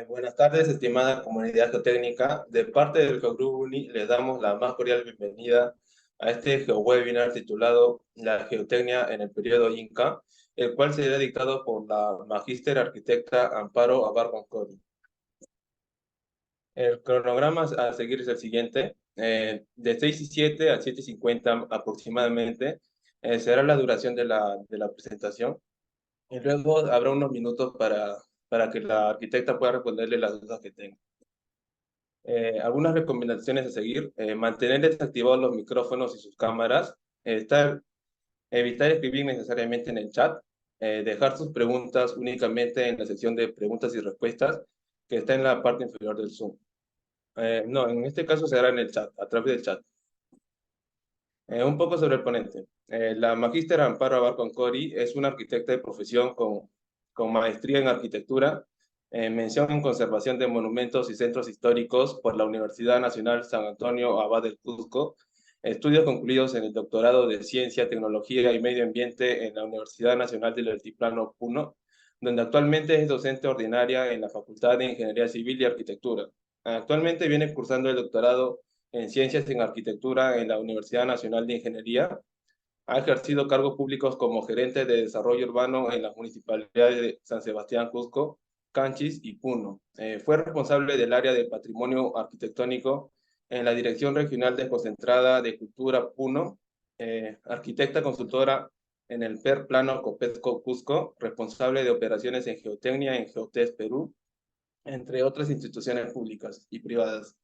Buenas tardes, estimada comunidad geotécnica. De parte del GeoGroup Uni, les damos la más cordial bienvenida a este GeoWebinar titulado La Geotecnia en el periodo Inca, el cual será dictado por la magíster arquitecta Amparo Abarban Cori. El cronograma a seguir es el siguiente. De 6:07 a 7:50 aproximadamente será la duración de la presentación. Y luego habrá unos minutos para que la arquitecta pueda responderle las dudas que tenga. Algunas recomendaciones a seguir: mantener desactivados los micrófonos y sus cámaras, evitar escribir necesariamente en el chat, dejar sus preguntas únicamente en la sección de preguntas y respuestas que está en la parte inferior del Zoom. No, en este caso será en el chat, a través del chat. Un poco sobre el ponente. La magíster Amparo Abarcan Cori es una arquitecta de profesión con maestría en arquitectura, mención en conservación de monumentos y centros históricos por la Universidad Nacional San Antonio Abad del Cusco, estudios concluidos en el doctorado de Ciencia, Tecnología y Medio Ambiente en la Universidad Nacional del Altiplano Puno, donde actualmente es docente ordinaria en la Facultad de Ingeniería Civil y Arquitectura. Actualmente viene cursando el doctorado en Ciencias en Arquitectura en la Universidad Nacional de Ingeniería. Ha ejercido cargos públicos como gerente de desarrollo urbano en las municipalidades de San Sebastián, Cusco, Canchis y Puno. Fue responsable del área de patrimonio arquitectónico en la Dirección Regional Desconcentrada de Cultura Puno, arquitecta consultora en el PER Plano Copesco Cusco, responsable de operaciones en geotecnia en Geotés Perú, entre otras instituciones públicas y privadas,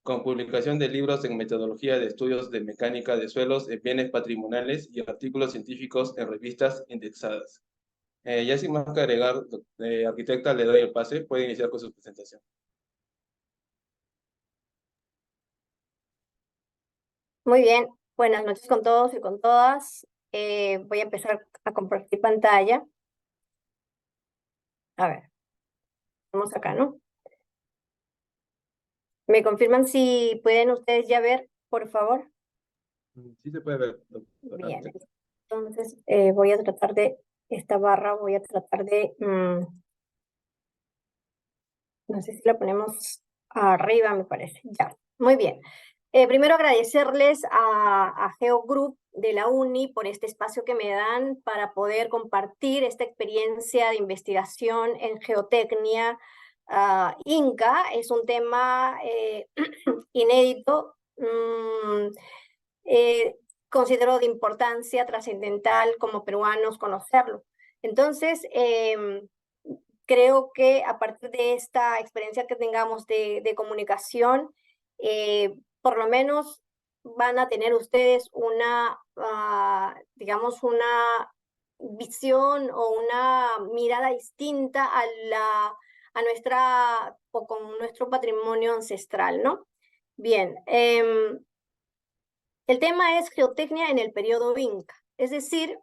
con publicación de libros en metodología de estudios de mecánica de suelos en bienes patrimoniales y artículos científicos en revistas indexadas. Ya sin más que agregar, arquitecta, le doy el pase, puede iniciar con su presentación. Muy bien, buenas noches con todos y con todas. Voy a empezar a compartir pantalla. A ver, vamos acá, ¿no? ¿Me confirman si pueden ustedes ya ver, por favor? Sí se puede ver, doctora Bien, arquitecta. entonces voy a tratar de, esta barra voy a tratar de, no sé si la ponemos arriba, me parece. Ya, muy bien. Primero agradecerles a GeoGroup de la UNI por este espacio que me dan para poder compartir esta experiencia de investigación en geotecnia Inca. Es un tema inédito, eh, considero de importancia trascendental como peruanos conocerlo. Entonces, creo que a partir de esta experiencia que tengamos de comunicación, por lo menos van a tener ustedes una, digamos, una visión o una mirada distinta a nuestra o con nuestro patrimonio ancestral, ¿no? Bien, el tema es geotecnia en el periodo Inca, es decir,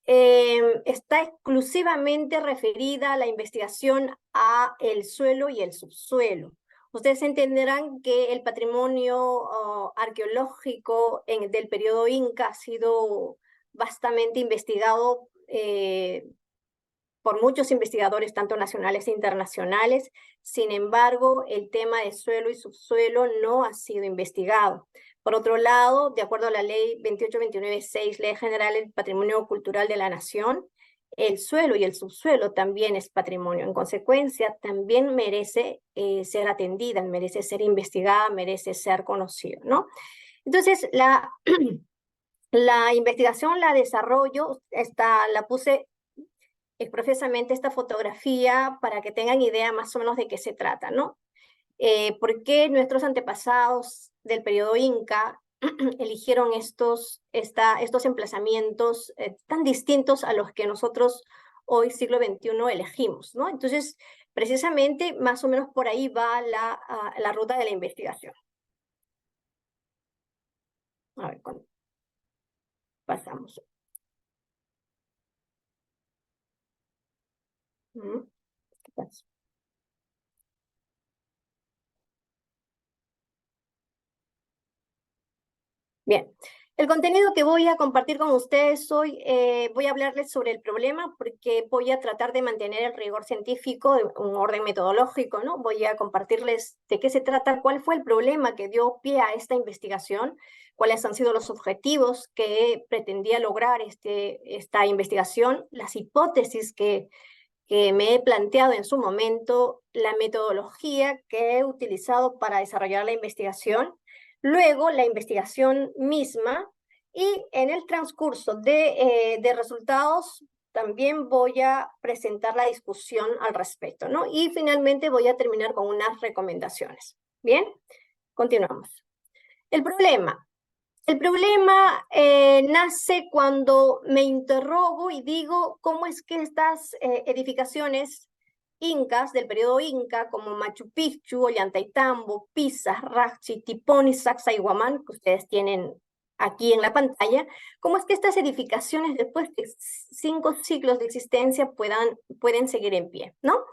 está exclusivamente referida a la investigación a el suelo y el subsuelo. Ustedes entenderán que el patrimonio arqueológico del periodo Inca ha sido vastamente investigado por muchos investigadores, tanto nacionales e internacionales. Sin embargo, el tema de suelo y subsuelo no ha sido investigado. Por otro lado, de acuerdo a la ley 2829/6, Ley General del Patrimonio Cultural de la Nación, el suelo y el subsuelo también es patrimonio. En consecuencia, también merece ser atendida, merece ser investigada, merece ser conocido, ¿no? Entonces, la investigación, la desarrollo, la puse expresamente esta fotografía para que tengan idea más o menos de qué se trata, ¿no? ¿Por qué nuestros antepasados del periodo Inca eligieron estos emplazamientos tan distintos a los que nosotros hoy, siglo XXI, elegimos, ¿no? Entonces, precisamente, más o menos por ahí va la ruta de la investigación. A ver, pasamos. ¿Qué pasa? Bien, El contenido que voy a compartir con ustedes hoy, voy a hablarles sobre el problema porque voy a tratar de mantener el rigor científico, un orden metodológico, ¿no? Voy a compartirles de qué se trata, cuál fue el problema que dio pie a esta investigación, cuáles han sido los objetivos que pretendía lograr esta investigación, las hipótesis que me he planteado en su momento, la metodología que he utilizado para desarrollar la investigación, luego la investigación misma, y en el transcurso de resultados también voy a presentar la discusión al respecto, ¿no? Y finalmente voy a terminar con unas recomendaciones. Bien, continuamos. El problema. El problema nace cuando me interrogo y digo cómo es que estas edificaciones incas del periodo inca, como Machu Picchu, Ollantaytambo, Pisa, Rachi, Tipón y Sacsayhuamán, que ustedes tienen aquí en la pantalla, cómo es que estas edificaciones después de 5 siglos de existencia pueden seguir en pie, ¿no?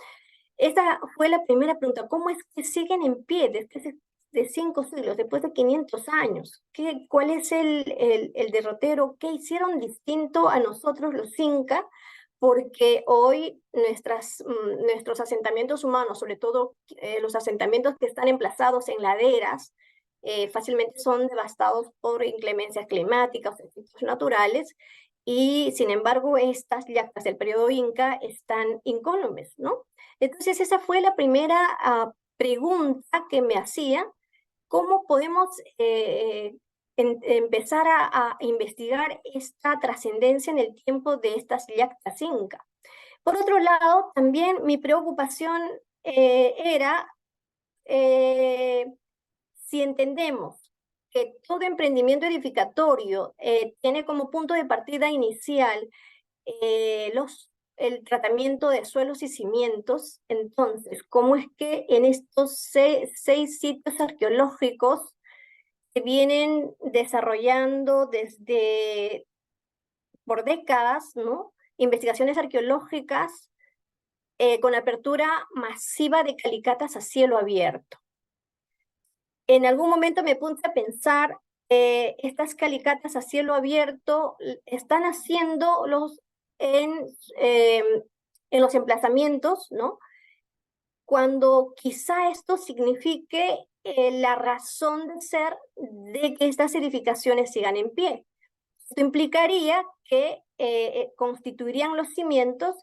Esta fue la primera pregunta, ¿cómo es que siguen en pie después de 5 siglos, después de 500 años? ¿Cuál es el derrotero? ¿Qué hicieron distinto a nosotros los incas? Porque hoy nuestros asentamientos humanos, sobre todo los asentamientos que están emplazados en laderas, fácilmente son devastados por inclemencias climáticas, efectos naturales, y sin embargo estas yactas del periodo inca están incólumes, ¿no? Entonces esa fue la primera pregunta que me hacía, ¿cómo podemos empezar a investigar esta trascendencia en el tiempo de estas yactas inca? Por otro lado, también mi preocupación era si entendemos que todo emprendimiento edificatorio tiene como punto de partida inicial el tratamiento de suelos y cimientos, entonces, ¿cómo es que en estos 6 sitios arqueológicos se vienen desarrollando desde por décadas, ¿no? Investigaciones arqueológicas con apertura masiva de calicatas a cielo abierto? En algún momento me puse a pensar, estas calicatas a cielo abierto están haciendo en, eh, en los emplazamientos, ¿no? Cuando quizá esto signifique la razón de ser de que estas edificaciones sigan en pie. Esto implicaría que constituirían los cimientos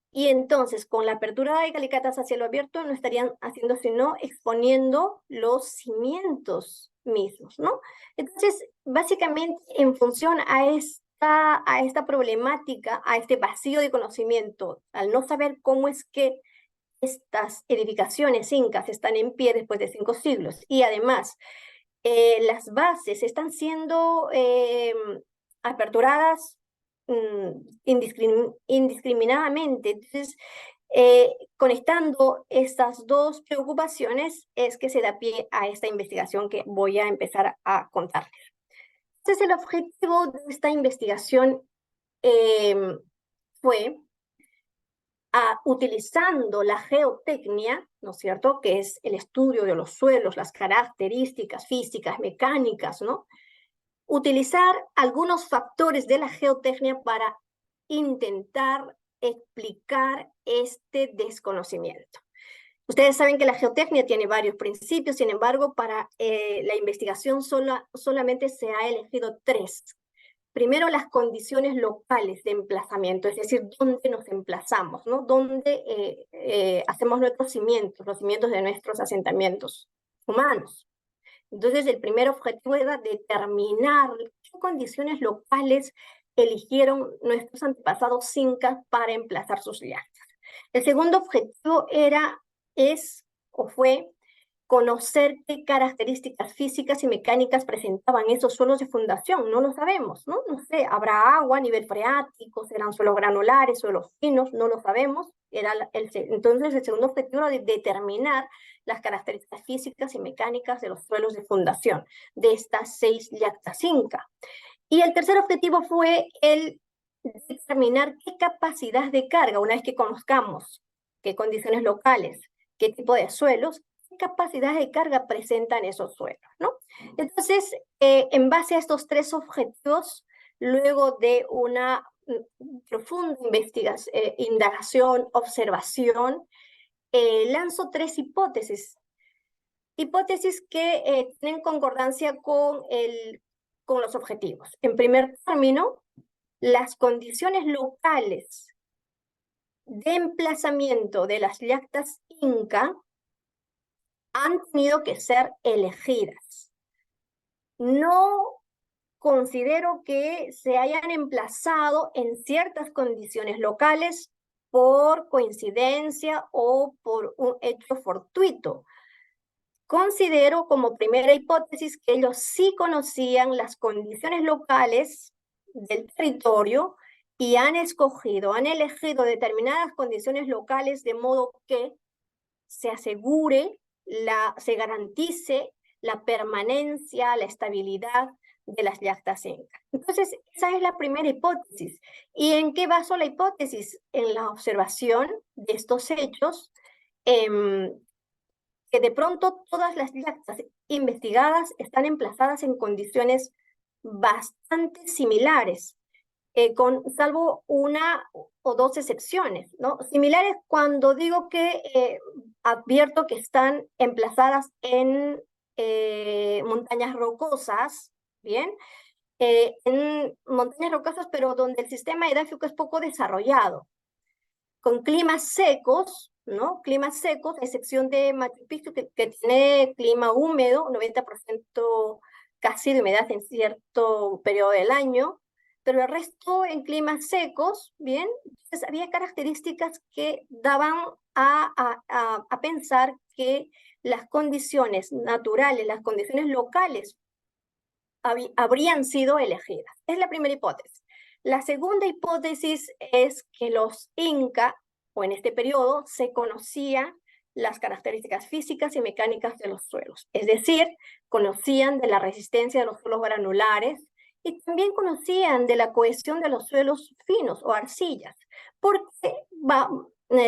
y entonces con la apertura de calicatas a cielo abierto no estarían haciendo sino exponiendo los cimientos mismos, ¿no? Entonces, básicamente en función a esta problemática, a este vacío de conocimiento, al no saber cómo es que estas edificaciones incas están en pie después de 5 siglos y además las bases están siendo aperturadas indiscriminadamente. Entonces, conectando estas dos preocupaciones es que se da pie a esta investigación que voy a empezar a contarles. Entonces, el objetivo de esta investigación fue utilizando la geotecnia, ¿no es cierto?, que es el estudio de los suelos, las características físicas, mecánicas, ¿no?, utilizar algunos factores de la geotecnia para intentar explicar este desconocimiento. Ustedes saben que la geotecnia tiene varios principios, sin embargo, para la investigación solamente se ha elegido 3. Primero, las condiciones locales de emplazamiento, es decir, dónde nos emplazamos, ¿no? Dónde hacemos nuestros cimientos, los cimientos de nuestros asentamientos humanos. Entonces, el primer objetivo era determinar qué condiciones locales eligieron nuestros antepasados incas para emplazar sus yactas. El segundo objetivo fue conocer qué características físicas y mecánicas presentaban esos suelos de fundación. No lo sabemos, ¿no? No sé, habrá agua a nivel freático, serán suelos granulares, suelos finos, no lo sabemos. Entonces, el segundo objetivo era de determinar las características físicas y mecánicas de los suelos de fundación de estas 6 yactas incas. Y el tercer objetivo fue el determinar qué capacidad de carga, una vez que conozcamos qué condiciones locales, qué tipo de suelos, capacidad de carga presentan esos suelos, ¿no? Entonces, en base a estos tres objetivos, luego de una profunda indagación, observación, lanzo tres hipótesis. Hipótesis que tienen concordancia con los objetivos. En primer término, las condiciones locales de emplazamiento de las yactas Inca han tenido que ser elegidas. No considero que se hayan emplazado en ciertas condiciones locales por coincidencia o por un hecho fortuito. Considero como primera hipótesis que ellos sí conocían las condiciones locales del territorio y han elegido determinadas condiciones locales de modo que se asegure, se garantice la permanencia, la estabilidad de las yactas Inca. Entonces, esa es la primera hipótesis. ¿Y en qué baso la hipótesis? En la observación de estos hechos, que de pronto todas las yactas investigadas están emplazadas en condiciones bastante similares, salvo una o dos excepciones, ¿no? Similares cuando digo que advierto que están emplazadas en montañas rocosas, ¿bien? En montañas rocosas, pero donde el sistema edáfico es poco desarrollado, con climas secos, ¿no? Climas secos, a excepción de Machu Picchu, que tiene clima húmedo, 90% casi de humedad en cierto periodo del año, pero el resto en climas secos, ¿bien? Entonces había características que daban a pensar que las condiciones naturales, las condiciones locales habrían sido elegidas. Es la primera hipótesis. La segunda hipótesis es que los Inca, o en este periodo, se conocían las características físicas y mecánicas de los suelos. Es decir, conocían de la resistencia de los suelos granulares y también conocían de la cohesión de los suelos finos o arcillas, porque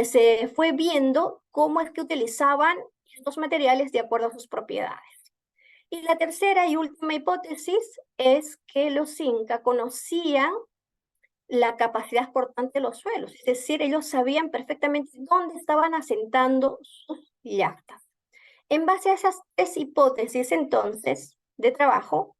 se fue viendo cómo es que utilizaban estos materiales de acuerdo a sus propiedades. Y la tercera y última hipótesis es que los Inca conocían la capacidad portante de los suelos, es decir, ellos sabían perfectamente dónde estaban asentando sus yactas. En base a esas tres hipótesis, entonces, de trabajo,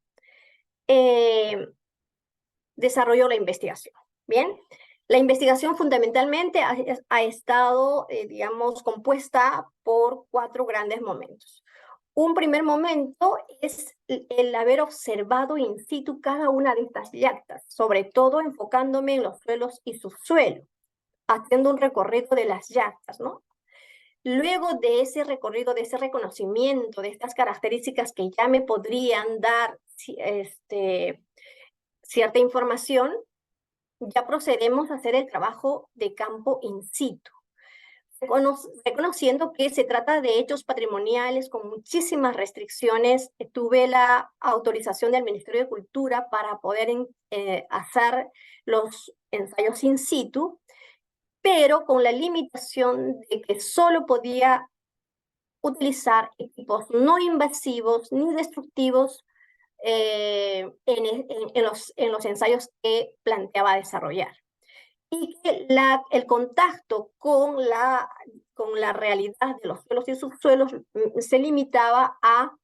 desarrolló la investigación. Bien, la investigación fundamentalmente ha estado, digamos, compuesta por 4 grandes momentos. Un primer momento es el haber observado in situ cada una de estas yactas, sobre todo enfocándome en los suelos y subsuelo, haciendo un recorrido de las yactas, ¿no? Luego de ese recorrido, de ese reconocimiento, de estas características que ya me podrían dar cierta información, ya procedemos a hacer el trabajo de campo in situ, reconociendo que se trata de hechos patrimoniales con muchísimas restricciones. Tuve la autorización del Ministerio de Cultura para poder hacer los ensayos in situ, pero con la limitación de que solo podía utilizar equipos no invasivos ni destructivos en los ensayos que planteaba desarrollar. Y que el contacto con la realidad de los suelos y subsuelos se limitaba a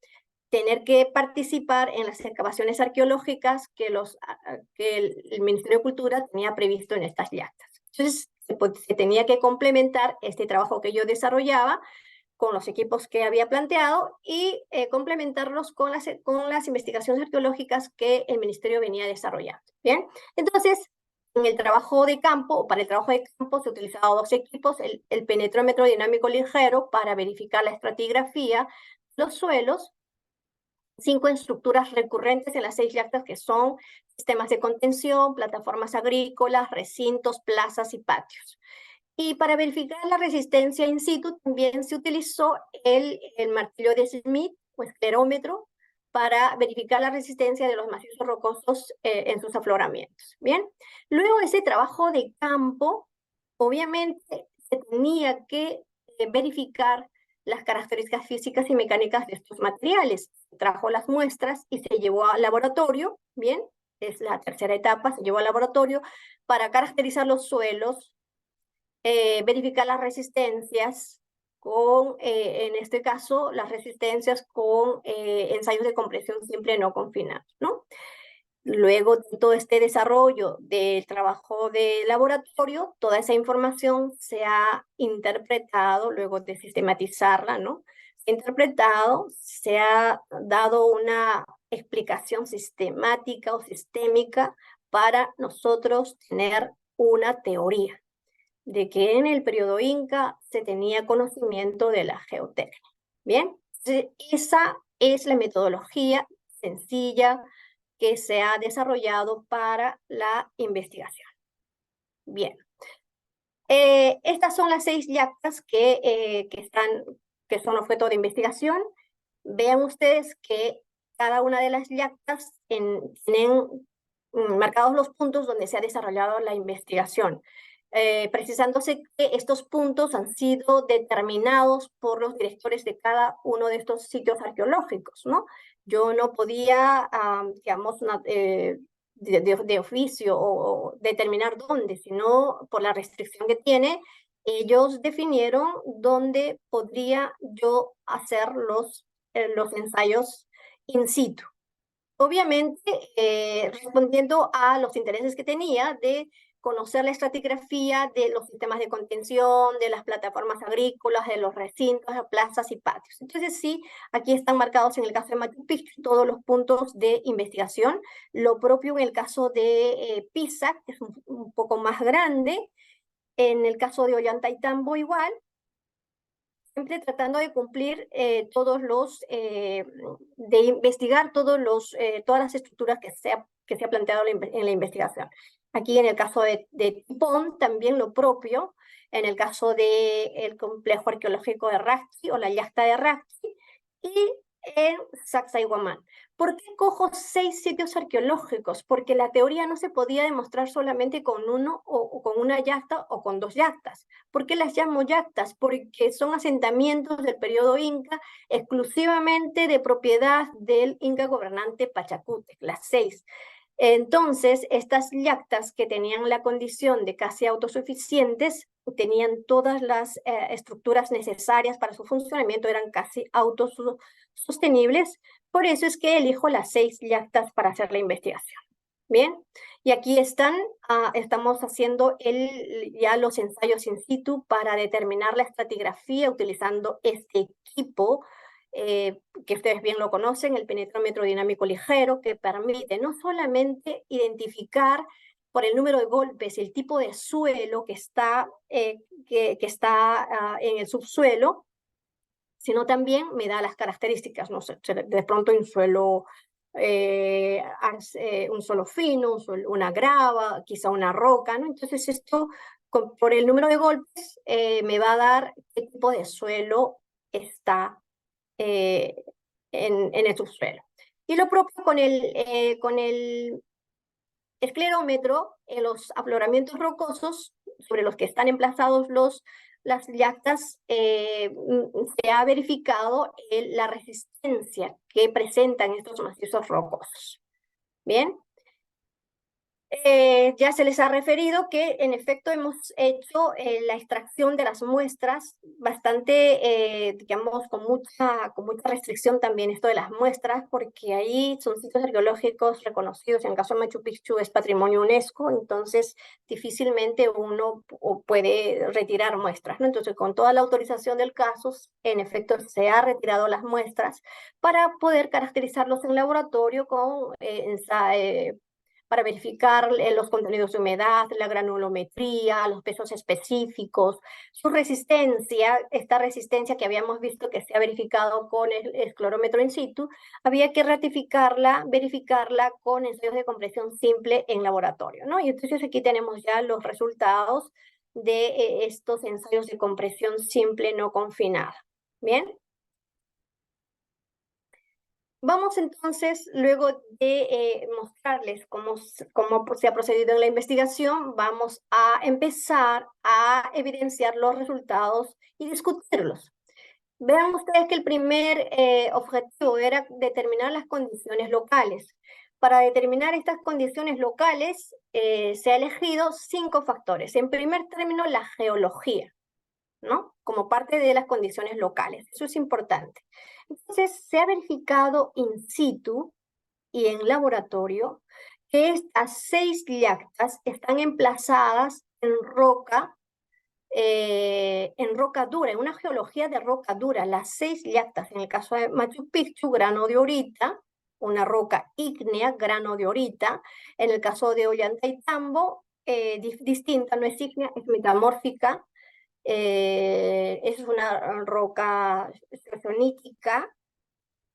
tener que participar en las excavaciones arqueológicas que el Ministerio de Cultura tenía previsto en estas yactas. Entonces, se tenía que complementar este trabajo que yo desarrollaba con los equipos que había planteado y complementarlos con las investigaciones arqueológicas que el Ministerio venía desarrollando. ¿Bien? Entonces, en el trabajo de campo, o para el trabajo de campo, se utilizaban 2 equipos, el penetrómetro dinámico ligero para verificar la estratigrafía, los suelos, 5 estructuras recurrentes en las 6 yactas que son sistemas de contención, plataformas agrícolas, recintos, plazas y patios. Y para verificar la resistencia in situ también se utilizó el martillo de Smith o esclerómetro para verificar la resistencia de los macizos rocosos en sus afloramientos. Bien, luego de ese trabajo de campo, obviamente se tenía que verificar las características físicas y mecánicas de estos materiales. Trajo las muestras y se llevó al laboratorio, ¿bien? Es la tercera etapa, se llevó al laboratorio para caracterizar los suelos, verificar las resistencias con, en este caso, las resistencias con ensayos de compresión simple no confinados, ¿no? Luego de todo este desarrollo del trabajo de laboratorio, toda esa información se ha interpretado, luego de sistematizarla, ¿no? Se ha interpretado, se ha dado una explicación sistemática o sistémica para nosotros tener una teoría de que en el periodo Inca se tenía conocimiento de la geotecnia. Bien, esa es la metodología sencilla que se ha desarrollado para la investigación. Bien, estas son las 6 yactas que son objeto de investigación. Vean ustedes que cada una de las yactas tienen marcados los puntos donde se ha desarrollado la investigación, precisándose que estos puntos han sido determinados por los directores de cada uno de estos sitios arqueológicos, ¿no? Yo no podía, digamos, de oficio o determinar dónde, sino por la restricción que tiene, ellos definieron dónde podría yo hacer los ensayos in situ. Obviamente, respondiendo a los intereses que tenía de conocer la estratigrafía de los sistemas de contención, de las plataformas agrícolas, de los recintos, de plazas y patios. Entonces sí, aquí están marcados en el caso de Machu Picchu todos los puntos de investigación. Lo propio en el caso de Pisa, que es un poco más grande. En el caso de Ollantaytambo igual, siempre tratando de cumplir de investigar todas las estructuras que se ha planteado en la investigación. Aquí en el caso de Tipón, también lo propio, en el caso del complejo arqueológico de Raxi o la yacta de Raxi, y en Sacsayhuamán. ¿Por qué cojo 6 sitios arqueológicos? Porque la teoría no se podía demostrar solamente con uno o con una yacta o con 2 yactas. ¿Por qué las llamo yactas? Porque son asentamientos del periodo Inca exclusivamente de propiedad del Inca gobernante Pachacútec, las 6. Entonces, estas yactas que tenían la condición de casi autosuficientes, tenían todas las estructuras necesarias para su funcionamiento, eran casi autosostenibles. Por eso es que elijo las 6 yactas para hacer la investigación. Bien, y aquí estamos haciendo ya los ensayos in situ para determinar la estratigrafía utilizando este equipo que ustedes bien lo conocen, el penetrómetro dinámico ligero, que permite no solamente identificar por el número de golpes el tipo de suelo que está en el subsuelo, sino también me da las características, no sé, de pronto un suelo fino, una grava, quizá una roca, ¿no? Entonces esto, por el número de golpes, me va a dar qué tipo de suelo está en el subsuelo. Y lo propio con el esclerómetro, en los afloramientos rocosos sobre los que están emplazados las yactas, se ha verificado la resistencia que presentan estos macizos rocosos. Bien. Ya se les ha referido que en efecto hemos hecho la extracción de las muestras bastante, digamos, con mucha restricción también esto de las muestras, porque ahí son sitios arqueológicos reconocidos, en el caso de Machu Picchu es patrimonio UNESCO, entonces difícilmente uno puede retirar muestras, ¿no? Entonces con toda la autorización del caso, en efecto se ha retirado las muestras para poder caracterizarlos en laboratorio para verificar los contenidos de humedad, la granulometría, los pesos específicos, su resistencia, esta resistencia que habíamos visto que se ha verificado con el esclerómetro in situ, había que verificarla con ensayos de compresión simple en laboratorio, ¿no? Y entonces aquí tenemos ya los resultados de estos ensayos de compresión simple no confinada. ¿Bien? Vamos entonces, luego de mostrarles cómo se ha procedido en la investigación, vamos a empezar a evidenciar los resultados y discutirlos. Vean ustedes que el primer objetivo era determinar las condiciones locales. Para determinar estas condiciones locales se ha elegido 5 factores. En primer término, la geología, ¿no? Como parte de las condiciones locales. Eso es importante. Entonces, se ha verificado in situ y en laboratorio que estas 6 yactas están emplazadas en roca dura, en una geología de roca dura. Las 6 yactas, en el caso de Machu Picchu, grano de orita, una roca ígnea, grano de orita. En el caso de Ollantaytambo, distinta, no es ígnea, es metamórfica. Es una roca estacionítica.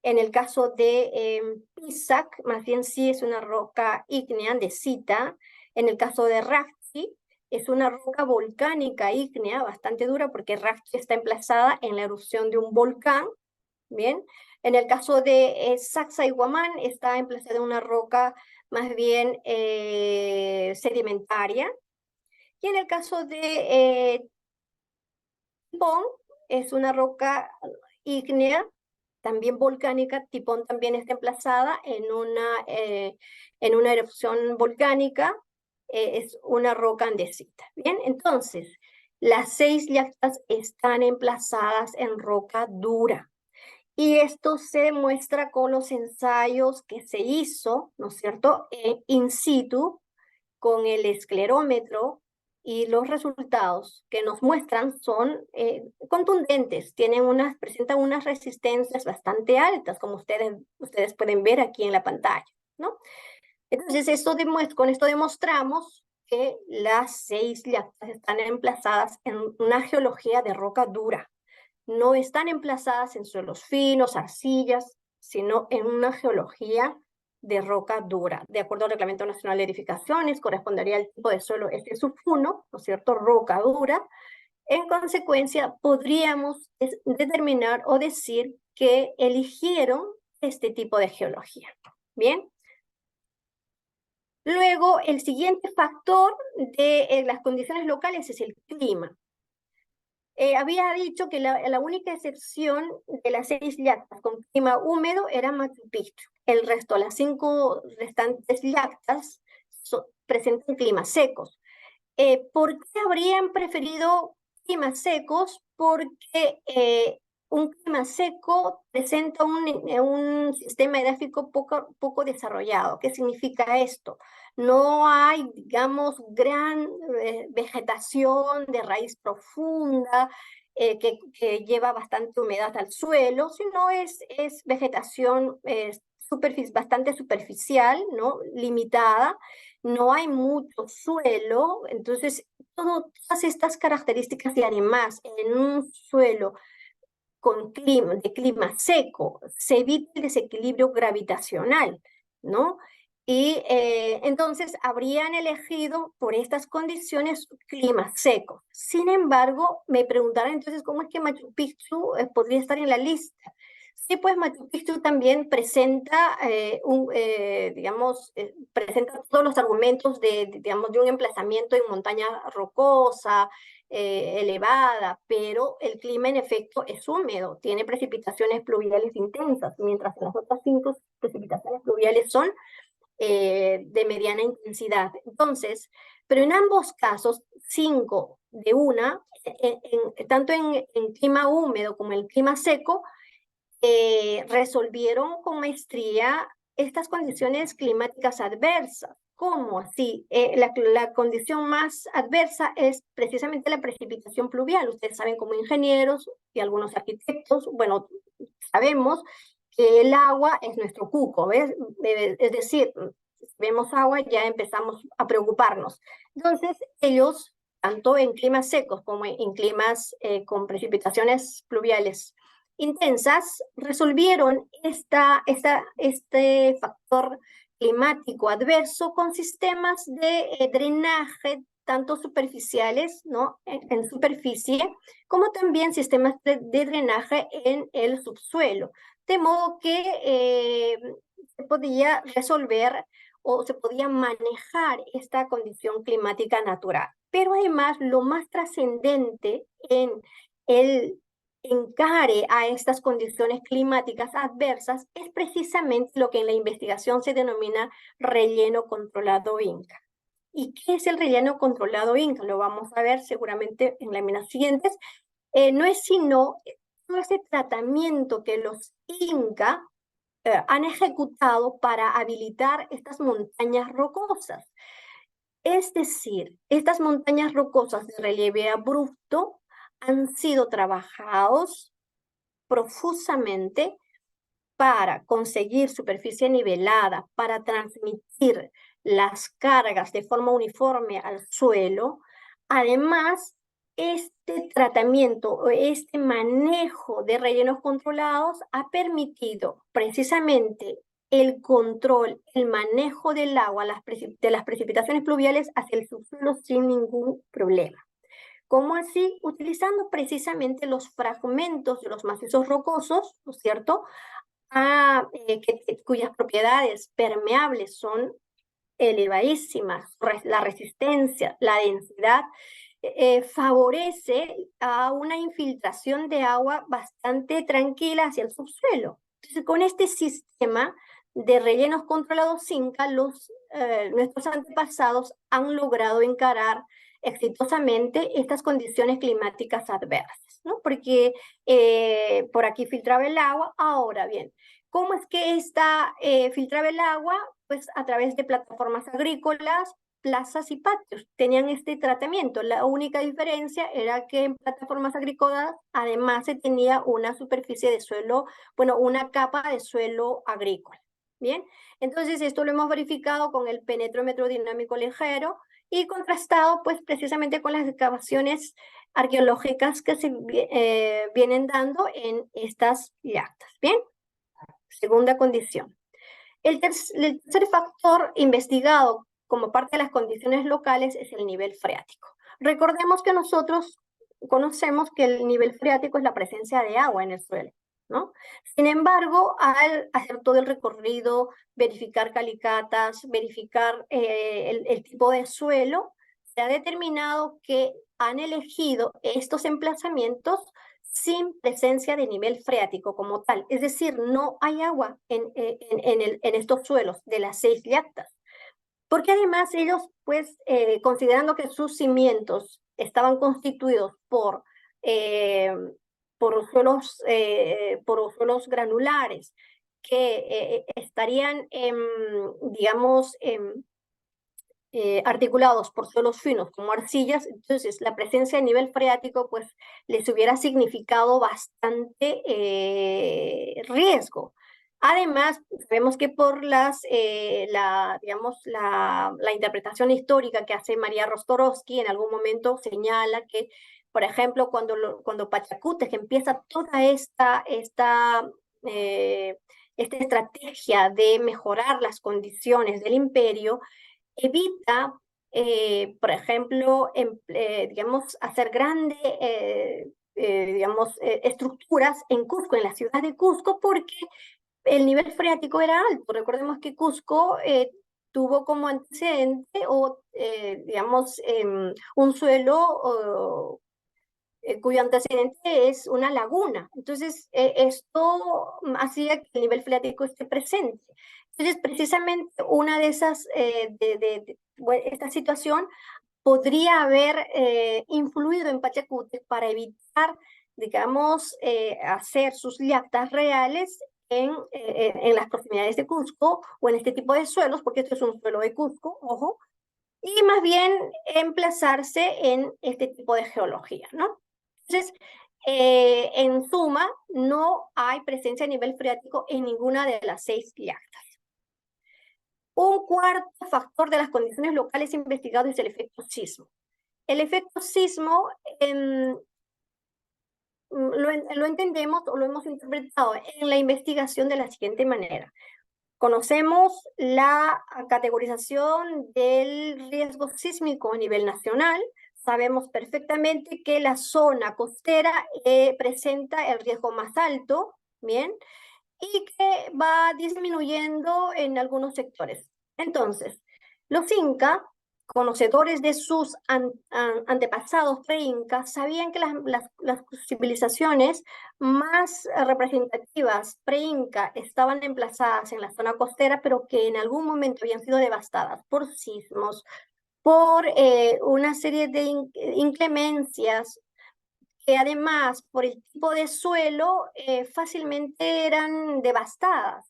En el caso de Pisac, más bien sí es una roca ígnea andesita. En el caso de Rafchi, es una roca volcánica ígnea bastante dura porque Rafchi está emplazada en la erupción de un volcán. Bien. En el caso de Sacsayhuamán, está emplazada en una roca más bien sedimentaria. Y en el caso de Tipón, es una roca ígnea también volcánica. Tipón también está emplazada en una erupción volcánica, es una roca andesita. Bien, entonces, las 6 yactas están emplazadas en roca dura. Y esto se demuestra con los ensayos que se hizo, ¿no es cierto?, in situ, con el esclerómetro, y los resultados que nos muestran son contundentes, presentan unas resistencias bastante altas, como ustedes pueden ver aquí en la pantalla, ¿no? Entonces, con esto demostramos que las 6 yactas están emplazadas en una geología de roca dura. No están emplazadas en suelos finos, arcillas, sino en una geología de roca dura. De acuerdo al Reglamento Nacional de Edificaciones, correspondería al tipo de suelo sub-1, ¿no es cierto?, roca dura. En consecuencia, podríamos determinar o decir que eligieron este tipo de geología. Bien. Luego, el siguiente factor de las condiciones locales es el clima. Había dicho que la única excepción de las 6 yactas con clima húmedo era Machu Picchu. El resto, las 5 restantes yactas, presentan climas secos. ¿Por qué habrían preferido climas secos? Porque un clima seco presenta un sistema edáfico poco desarrollado. ¿Qué significa esto? No hay, digamos, gran vegetación de raíz profunda que lleva bastante humedad al suelo, sino es vegetación bastante superficial, ¿no?, limitada. No hay mucho suelo. Entonces todas estas características, y además en un suelo de clima seco, se evita el desequilibrio gravitacional, ¿no? Y entonces habrían elegido por estas condiciones climas secos. Sin embargo, me preguntaron entonces cómo es que Machu Picchu podría estar en la lista. Sí, pues Machu Picchu también presenta, presenta todos los argumentos digamos, de un emplazamiento en montaña rocosa, elevada, pero el clima en efecto es húmedo, tiene precipitaciones pluviales intensas, mientras que las otras 5 precipitaciones pluviales son de mediana intensidad. Entonces, pero en ambos casos, 5 de una, tanto en clima húmedo como en clima seco, resolvieron con maestría estas condiciones climáticas adversas. ¿Cómo así? La condición más adversa es precisamente la precipitación pluvial. Ustedes saben, como ingenieros y algunos arquitectos, bueno, sabemos que el agua es nuestro cuco, ¿ves? Es decir, si vemos agua ya empezamos a preocuparnos. Entonces, ellos, tanto en climas secos como en climas con precipitaciones pluviales intensas, resolvieron este factor climático adverso con sistemas de drenaje, tanto superficiales, ¿no?, en superficie, como también sistemas de drenaje en el subsuelo. De modo que se podía resolver o se podía manejar esta condición climática natural. Pero además, lo más trascendente en el encare a estas condiciones climáticas adversas es precisamente lo que en la investigación se denomina relleno controlado Inca. ¿Y qué es el relleno controlado Inca? Lo vamos a ver seguramente en láminas siguientes. No es sino todo ese tratamiento que los Inca han ejecutado para habilitar estas montañas rocosas. Es decir, estas montañas rocosas de relieve abrupto han sido trabajados profusamente para conseguir superficie nivelada, para transmitir las cargas de forma uniforme al suelo. Además, este tratamiento o este manejo de rellenos controlados ha permitido precisamente el control, el manejo del agua, de las precipitaciones pluviales hacia el subsuelo sin ningún problema. ¿Cómo así? Utilizando precisamente los fragmentos de los macizos rocosos, ¿no es cierto?, cuyas propiedades permeables son elevadísimas, la resistencia, la densidad, favorece a una infiltración de agua bastante tranquila hacia el subsuelo. Entonces, con este sistema de rellenos controlados Inca, nuestros antepasados han logrado encarar exitosamente estas condiciones climáticas adversas, ¿no? Porque por aquí filtraba el agua. Ahora bien, ¿cómo es que filtraba el agua? Pues a través de plataformas agrícolas, plazas y patios. Tenían este tratamiento. La única diferencia era que en plataformas agrícolas además se tenía una superficie de suelo, bueno, una capa de suelo agrícola. Bien, entonces esto lo hemos verificado con el penetrómetro dinámico ligero y contrastado pues precisamente con las excavaciones arqueológicas que se vienen dando en estas yactas. Bien, segunda condición. El tercer factor investigado como parte de las condiciones locales es el nivel freático. Recordemos que nosotros conocemos que el nivel freático es la presencia de agua en el suelo, ¿no? Sin embargo, al hacer todo el recorrido, verificar calicatas, verificar el tipo de suelo, se ha determinado que han elegido estos emplazamientos sin presencia de nivel freático como tal. Es decir, no hay agua en estos suelos de las 6 yactas. Porque además ellos, pues, considerando que sus cimientos estaban constituidos por suelos granulares que estarían, digamos, articulados por suelos finos como arcillas, entonces la presencia de nivel freático pues les hubiera significado bastante riesgo. Además, sabemos que por digamos, la interpretación histórica que hace María Rostorowski en algún momento señala que, por ejemplo, cuando Pachacútec empieza toda esta estrategia de mejorar las condiciones del imperio, evita, por ejemplo, digamos, hacer grandes estructuras en Cusco, en la ciudad de Cusco, porque el nivel freático era alto. Recordemos que Cusco tuvo como antecedente digamos, un suelo cuyo antecedente es una laguna. Entonces, esto hacía que el nivel freático esté presente. Entonces, precisamente una de esas, esta situación podría haber influido en Pachacútec para evitar, digamos, hacer sus yactas reales en las proximidades de Cusco o en este tipo de suelos, porque esto es un suelo de Cusco, ojo, y más bien emplazarse en este tipo de geología, ¿no? Entonces, en suma, no hay presencia a nivel freático en ninguna de las 6 yactas. Un cuarto factor de las condiciones locales investigado es el efecto sismo. El efecto sismo lo entendemos o lo hemos interpretado en la investigación de la siguiente manera. Conocemos la categorización del riesgo sísmico a nivel nacional. Sabemos perfectamente que la zona costera presenta el riesgo más alto, ¿bien? Y que va disminuyendo en algunos sectores. Entonces, los Inca conocedores de sus antepasados pre-incas sabían que las civilizaciones más representativas pre-inca estaban emplazadas en la zona costera, pero que en algún momento habían sido devastadas por sismos, por una serie de inclemencias, que además por el tipo de suelo fácilmente eran devastadas.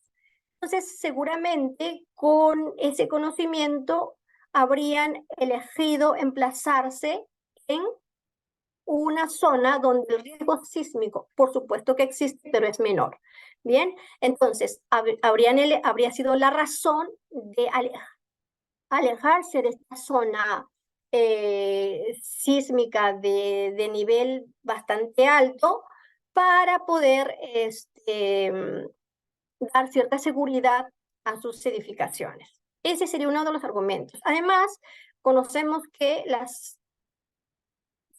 Entonces, seguramente con ese conocimiento habrían elegido emplazarse en una zona donde el riesgo sísmico, por supuesto que existe, pero es menor. Bien, entonces habría sido la razón de alejarse de esta zona sísmica de nivel bastante alto para poder dar cierta seguridad a sus edificaciones. Ese sería uno de los argumentos. Además, conocemos que las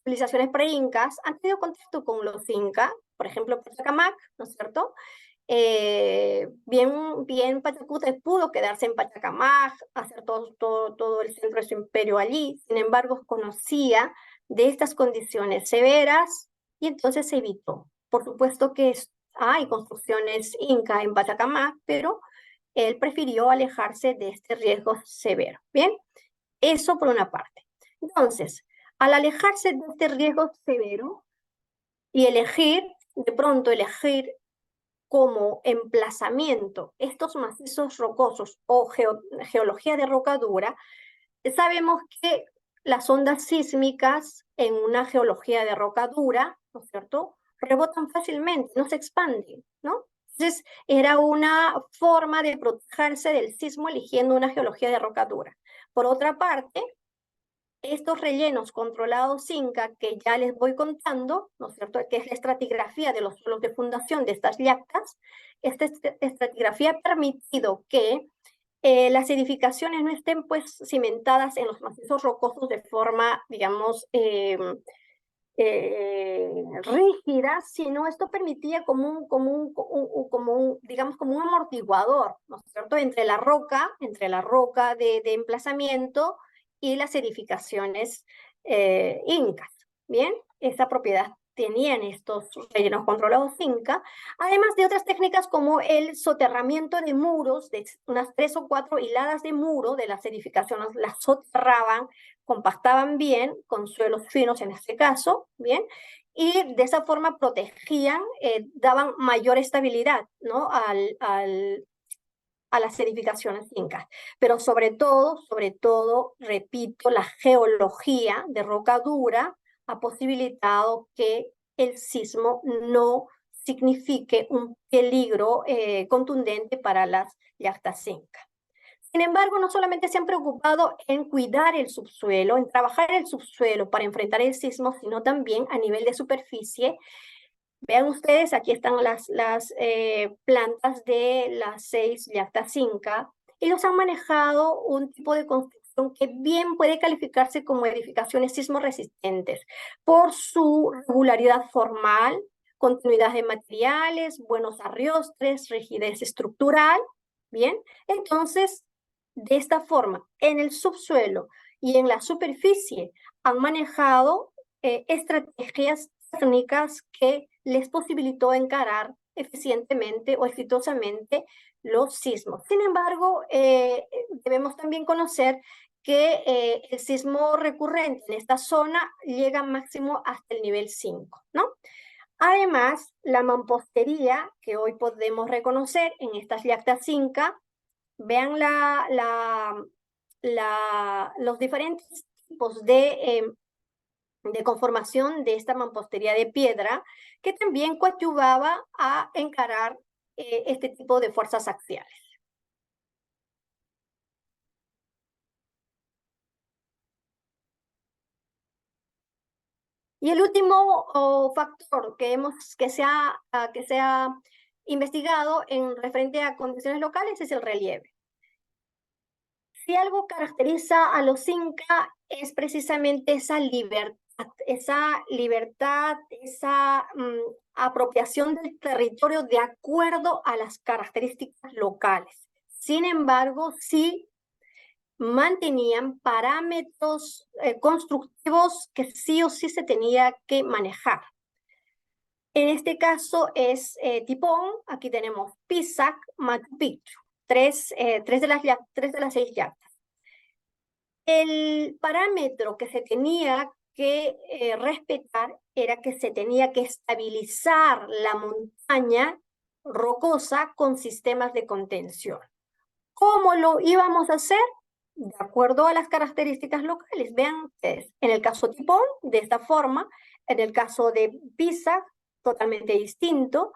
civilizaciones pre-incas han tenido contacto con los incas, por ejemplo, Pachacamac, ¿no es cierto? Bien Pachacuti pudo quedarse en Pachacamac, hacer todo el centro de su imperio allí, sin embargo, conocía de estas condiciones severas y entonces se evitó. Por supuesto que hay construcciones inca en Pachacamac, pero él prefirió alejarse de este riesgo severo. Bien, eso por una parte. Entonces, al alejarse de este riesgo severo y de pronto elegir como emplazamiento estos macizos rocosos o geología de roca dura, sabemos que las ondas sísmicas en una geología de roca dura, ¿no es cierto?, rebotan fácilmente, no se expanden, ¿no? Entonces, era una forma de protegerse del sismo eligiendo una geología de roca dura. Por otra parte, estos rellenos controlados Inca, que ya les voy contando, ¿no es cierto?, que es la estratigrafía de los suelos de fundación de estas yactas, esta estratigrafía ha permitido que las edificaciones no estén pues cimentadas en los macizos rocosos de forma, digamos, rígida, sino esto permitía digamos, como un amortiguador, ¿no es cierto?, entre la roca de emplazamiento y las edificaciones incas. Bien, esa propiedad tenían estos rellenos controlados inca, además de otras técnicas como el soterramiento de muros, de unas 3 o 4 hiladas de muro de las edificaciones, las soterraban, compactaban bien, con suelos finos en este caso, bien, y de esa forma protegían, daban mayor estabilidad, ¿no?, a las edificaciones incas. Pero sobre todo, repito, la geología de roca dura ha posibilitado que el sismo no signifique un peligro contundente para las yactas incas. Sin embargo, no solamente se han preocupado en cuidar el subsuelo, en trabajar el subsuelo para enfrentar el sismo, sino también a nivel de superficie. Vean ustedes, aquí están las plantas de las 6 yactas inca. Ellos han manejado un tipo de construcción que bien puede calificarse como edificaciones sismo resistentes por su regularidad formal, continuidad de materiales, buenos arriostres, rigidez estructural. Bien, entonces, de esta forma, en el subsuelo y en la superficie han manejado estrategias técnicas que les posibilitó encarar eficientemente o exitosamente los sismos. Sin embargo, debemos también conocer que el sismo recurrente en esta zona llega máximo hasta el nivel 5, ¿no? Además, la mampostería que hoy podemos reconocer en estas yactas inca, vean los diferentes tipos de conformación de esta mampostería de piedra, que también coadyuvaba a encarar este tipo de fuerzas axiales. Y el último factor que se ha investigado en referente a condiciones locales es el relieve. Si algo caracteriza a los incas es precisamente esa libertad, esa apropiación del territorio de acuerdo a las características locales. Sin embargo, sí mantenían parámetros constructivos que sí o sí se tenía que manejar. En este caso es Tipón, aquí tenemos Pisac, Machu Picchu, tres de las 6 yactas. El parámetro que se tenía que respetar era que se tenía que estabilizar la montaña rocosa con sistemas de contención. ¿Cómo lo íbamos a hacer? De acuerdo a las características locales. Vean ustedes, en el caso Tipón, de esta forma, en el caso de Pisa, totalmente distinto,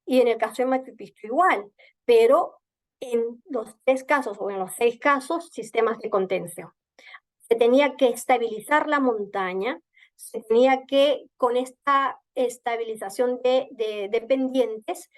y en el caso de Machu Picchu igual, pero en los 3 casos o en los 6 casos, sistemas de contención. Se tenía que estabilizar la montaña, se tenía que, con esta estabilización de pendientes,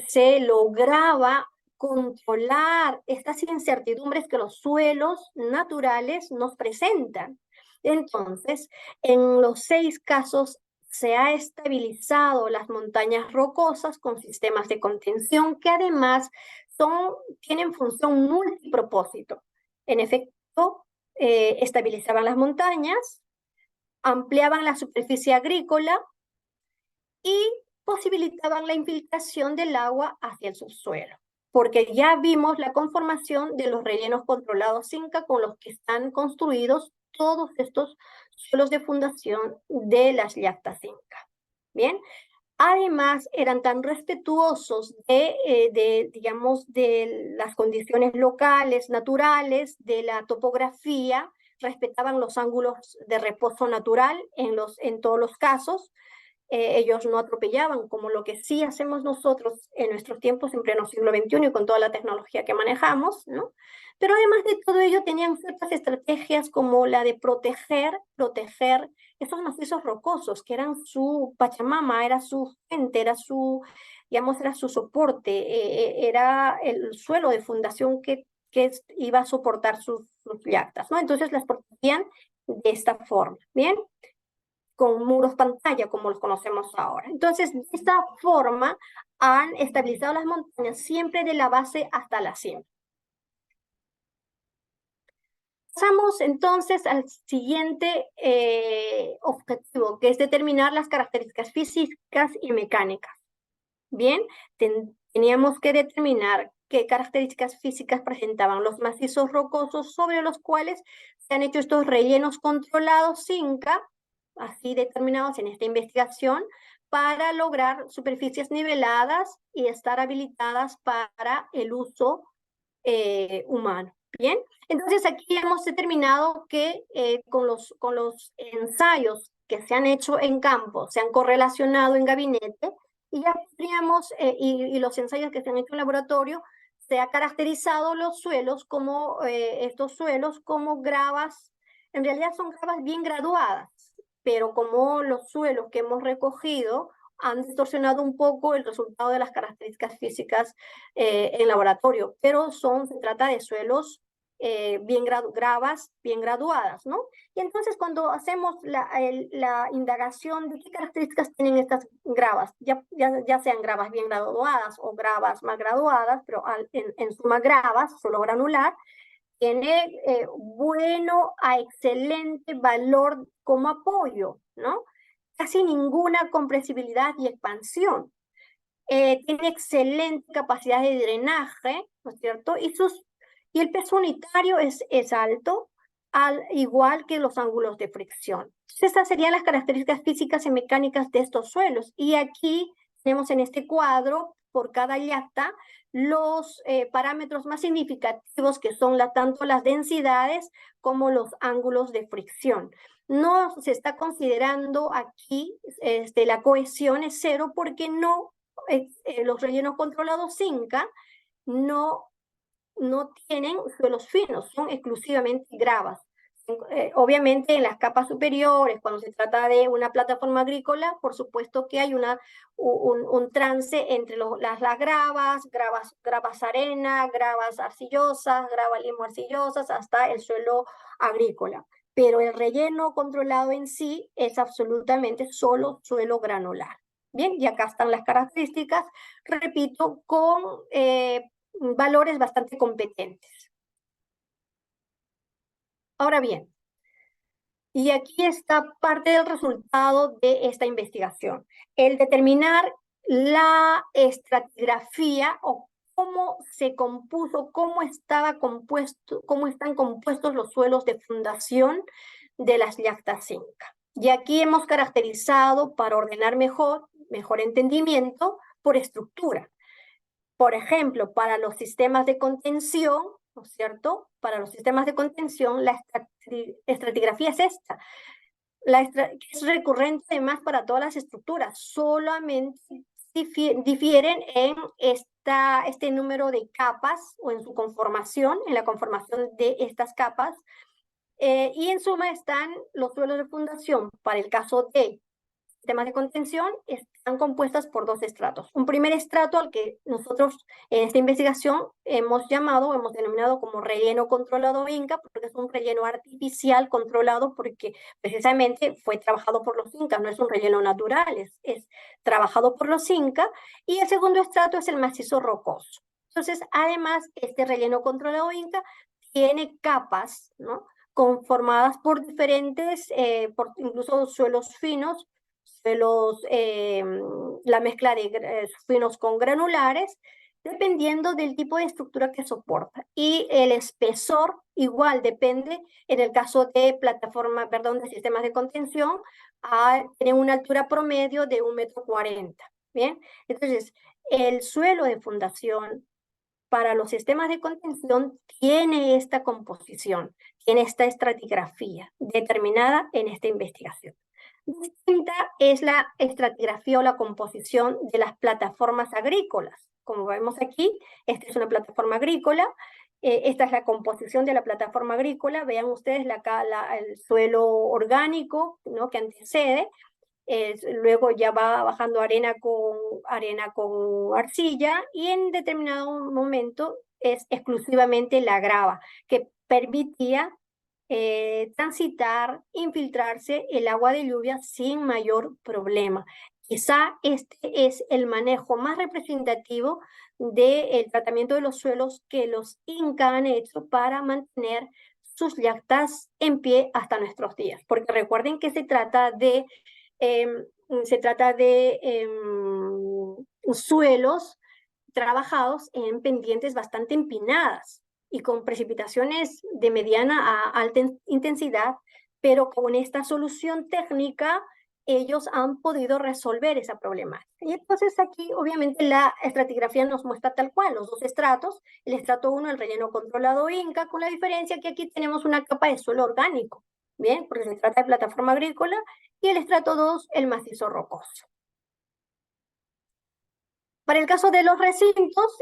se lograba controlar estas incertidumbres que los suelos naturales nos presentan. Entonces, en los 6 casos se ha estabilizado las montañas rocosas con sistemas de contención que además tienen función multipropósito. En efecto, estabilizaban las montañas, ampliaban la superficie agrícola y posibilitaban la infiltración del agua hacia el subsuelo, porque ya vimos la conformación de los rellenos controlados Inca con los que están construidos todos estos suelos de fundación de las yactas Inca. Bien, además eran tan respetuosos digamos, de las condiciones locales, naturales, de la topografía, respetaban los ángulos de reposo natural en todos los casos. Ellos no atropellaban, como lo que sí hacemos nosotros en nuestros tiempos, en pleno siglo XXI y con toda la tecnología que manejamos, ¿no? Pero además de todo ello, tenían ciertas estrategias como la de proteger esos macizos rocosos, que eran su Pachamama, era su fuente, digamos, era su soporte, era el suelo de fundación que iba a soportar sus yactas, ¿no? Entonces las protegían de esta forma, ¿bien? Con muros pantalla, como los conocemos ahora. Entonces, de esta forma han estabilizado las montañas siempre de la base hasta la cima. Pasamos entonces al siguiente objetivo, que es determinar las características físicas y mecánicas. Bien, teníamos que determinar qué características físicas presentaban los macizos rocosos sobre los cuales se han hecho estos rellenos controlados Inca, así determinados en esta investigación, para lograr superficies niveladas y estar habilitadas para el uso humano. Bien, entonces aquí hemos determinado que con los ensayos que se han hecho en campo, se han correlacionado en gabinete, y ya podríamos, y los ensayos que se han hecho en laboratorio, se ha caracterizado los suelos como, estos suelos como gravas, en realidad son gravas bien graduadas, pero como los suelos que hemos recogido han distorsionado un poco el resultado de las características físicas en laboratorio, pero se trata de suelos gravas bien graduadas, ¿no? Y entonces cuando hacemos la indagación de qué características tienen estas gravas, ya sean gravas bien graduadas o gravas mal graduadas, pero en suma gravas, solo granular, tiene bueno a excelente valor como apoyo, ¿no? Casi ninguna compresibilidad y expansión. Tiene excelente capacidad de drenaje, ¿no es cierto? Y el peso unitario es alto, al igual que los ángulos de fricción. Entonces, estas serían las características físicas y mecánicas de estos suelos. Y aquí tenemos en este cuadro, por cada yacta, los parámetros más significativos, que son tanto las densidades como los ángulos de fricción. No se está considerando aquí la cohesión es 0 porque los rellenos controlados Inca no tienen suelos finos, son exclusivamente gravas. Obviamente en las capas superiores, cuando se trata de una plataforma agrícola, por supuesto que hay un trance entre las gravas arena, gravas arcillosas, gravas limo arcillosas, hasta el suelo agrícola. Pero el relleno controlado en sí es absolutamente solo suelo granular. Bien, y acá están las características, repito, con valores bastante competentes. Ahora bien, y aquí está parte del resultado de esta investigación, el determinar la estratigrafía o cómo se compuso, cómo estaba compuesto, cómo están compuestos los suelos de fundación de las yactas Inca. Y aquí hemos caracterizado, para ordenar mejor entendimiento, por estructura. Por ejemplo, para los sistemas de contención, ¿no es cierto? Para los sistemas de contención, la estratigrafía es esta. Que es recurrente además para todas las estructuras, solamente difieren en este número de capas o en su conformación, en la conformación de estas capas, y en suma están los suelos de fundación. Para el caso de sistemas de contención, están compuestas por dos estratos. Un primer estrato al que nosotros en esta investigación hemos denominado como relleno controlado Inca, porque es un relleno artificial controlado porque precisamente fue trabajado por los incas, no es un relleno natural, es trabajado por los incas. Y el segundo estrato es el macizo rocoso. Entonces, además, este relleno controlado Inca tiene capas, ¿no?, conformadas por diferentes, por incluso suelos finos, la mezcla de finos con granulares, dependiendo del tipo de estructura que soporta. Y el espesor igual depende, en el caso de de sistemas de contención, tienen una altura promedio de 1,40 m. Bien, entonces el suelo de fundación para los sistemas de contención tiene esta composición, tiene esta estratigrafía determinada en esta investigación. Distinta es la estratigrafía o la composición de las plataformas agrícolas. Como vemos aquí, esta es una plataforma agrícola, esta es la composición de la plataforma agrícola. Vean ustedes el suelo orgánico, ¿no?, que antecede. Luego ya va bajando arena con arcilla, y en determinado momento es exclusivamente la grava, que permitía transitar, infiltrarse el agua de lluvia sin mayor problema. Quizá este es el manejo más representativo del tratamiento de los suelos que los incas han hecho para mantener sus yactas en pie hasta nuestros días. Porque recuerden que se trata de suelos trabajados en pendientes bastante empinadas y con precipitaciones de mediana a alta intensidad, pero con esta solución técnica ellos han podido resolver esa problemática. Y entonces aquí obviamente la estratigrafía nos muestra tal cual los dos estratos. El estrato 1, el relleno controlado Inca, con la diferencia que aquí tenemos una capa de suelo orgánico, bien, porque se trata de plataforma agrícola, y el estrato 2, el macizo rocoso. Para el caso de los recintos,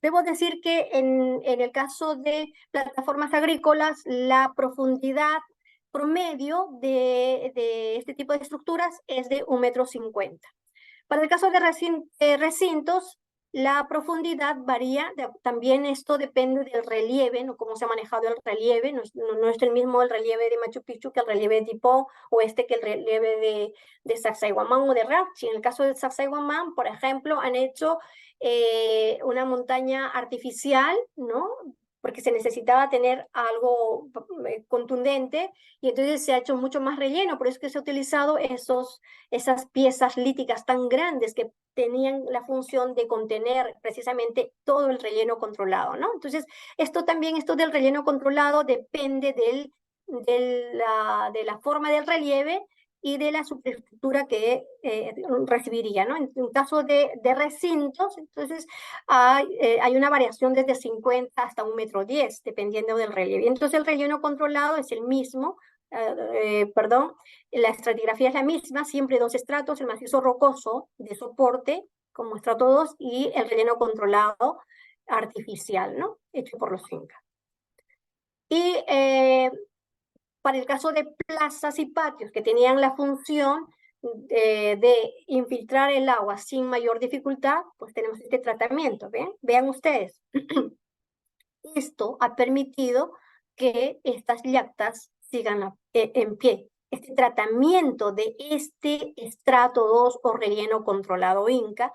debo decir que en el caso de plataformas agrícolas, la profundidad promedio de este tipo de estructuras es de 1,50 m. Para el caso de recintos, la profundidad varía, también esto depende del relieve, ¿no?, cómo se ha manejado el relieve. No es el mismo el relieve de Machu Picchu que el relieve de Tipo, o que el relieve de Sacsayhuamán o de Riachi. En el caso de Sacsayhuamán, por ejemplo, han hecho una montaña artificial, ¿no?, porque se necesitaba tener algo contundente, y entonces se ha hecho mucho más relleno. Por eso que se ha utilizado esas piezas líticas tan grandes que tenían la función de contener precisamente todo el relleno controlado, ¿no? Entonces, esto del relleno controlado depende de la forma del relieve y de la superestructura que recibiría, ¿no? En caso de recintos, entonces hay una variación desde 50 hasta 1,10 m, dependiendo del relieve. Entonces el relleno controlado es el mismo, la estratigrafía es la misma, siempre dos estratos: el macizo rocoso de soporte como estrato 2 y el relleno controlado artificial, ¿no?, hecho por los incas. Y para el caso de plazas y patios que tenían la función de infiltrar el agua sin mayor dificultad, pues tenemos este tratamiento. Vean ustedes. Esto ha permitido que estas yactas sigan en pie. Este tratamiento de este estrato 2 o relleno controlado Inca,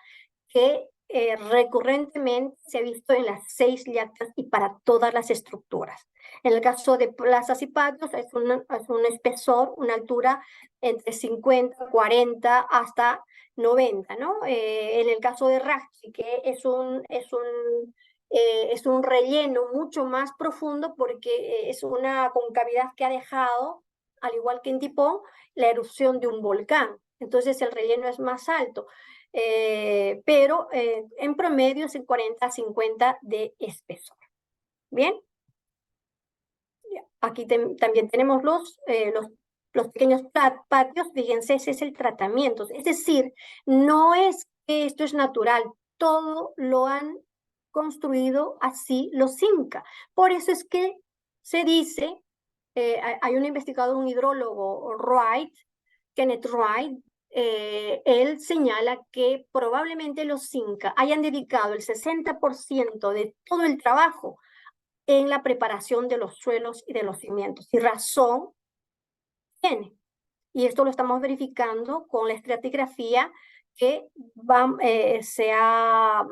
que recurrentemente se ha visto en las 6 yactas y para todas las estructuras. En el caso de plazas y patios es un espesor, una altura entre 50, 40 hasta 90, ¿no? En el caso de Rachi, que es un relleno mucho más profundo porque es una concavidad que ha dejado, al igual que en Tipón, la erupción de un volcán. Entonces el relleno es más alto. Pero en promedio es en 40 a 50 de espesor. Bien, aquí también tenemos los pequeños patios. Fíjense, ese es el tratamiento. Es decir, no es que esto es natural, todo lo han construido así los incas. Por eso es que se dice, hay un investigador, un hidrólogo, Kenneth Wright, él señala que probablemente los incas hayan dedicado el 60% de todo el trabajo en la preparación de los suelos y de los cimientos. Y razón tiene. Y esto lo estamos verificando con la estratigrafía que se ha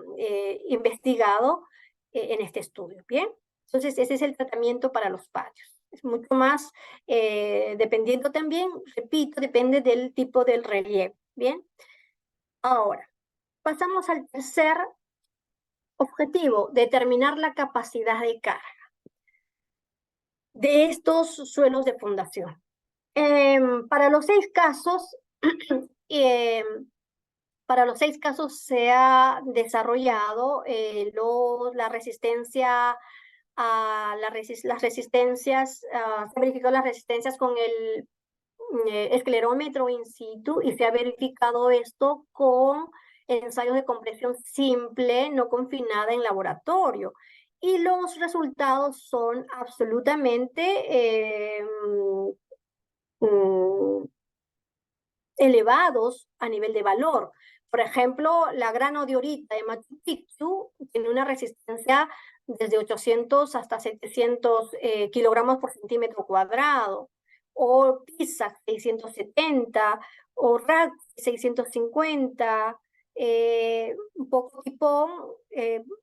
investigado en este estudio. Bien, entonces ese es el tratamiento para los patios. Es mucho más, dependiendo también, repito, depende del tipo del relieve. Bien, ahora pasamos al tercer objetivo: determinar la capacidad de carga de estos suelos de fundación. Para los 6 casos, para los 6 casos se ha desarrollado la resistencia a las resistencias, se han verificado las resistencias con el esclerómetro in situ, y se ha verificado esto con ensayos de compresión simple, no confinada en laboratorio. Y los resultados son absolutamente elevados a nivel de valor. Por ejemplo, la granodiorita de Machu Picchu tiene una resistencia desde 800 hasta 700 kilogramos por centímetro cuadrado, o Pisa 670, o Rack 650, un poco tipo,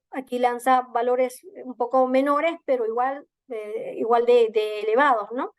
aquí lanza valores un poco menores, pero igual de elevados, ¿no?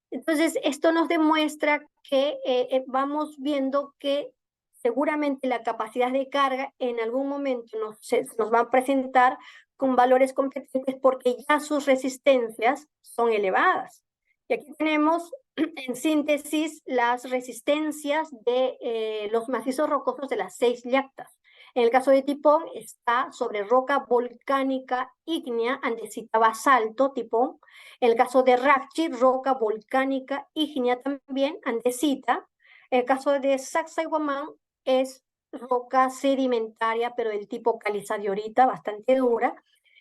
Entonces, esto nos demuestra que vamos viendo que seguramente la capacidad de carga en algún momento nos va a presentar con valores competentes porque ya sus resistencias son elevadas. Y aquí tenemos en síntesis las resistencias de los macizos rocosos de las 6 yactas. En el caso de Tipón está sobre roca volcánica ígnea, andesita basalto, Tipón. En el caso de Rachi, roca volcánica ígnea también, andesita. En el caso de Sacsayhuamán es roca sedimentaria, pero del tipo calizadiorita, bastante dura.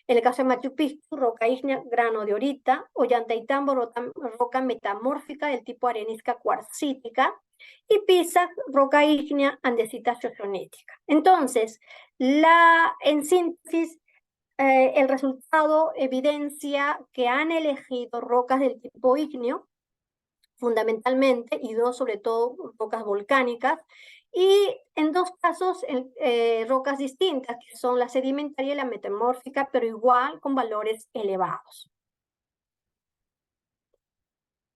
En el caso de Machu Picchu, roca ígnea granodiorita. Ollantaytambo, roca metamórfica del tipo arenisca cuarcítica. Y Pisa, roca ígnea andesita socionética. Entonces, en síntesis, el resultado evidencia que han elegido rocas del tipo ígneo, fundamentalmente, y 2 sobre todo rocas volcánicas, y en 2 casos rocas distintas, que son la sedimentaria y la metamórfica, pero igual con valores elevados.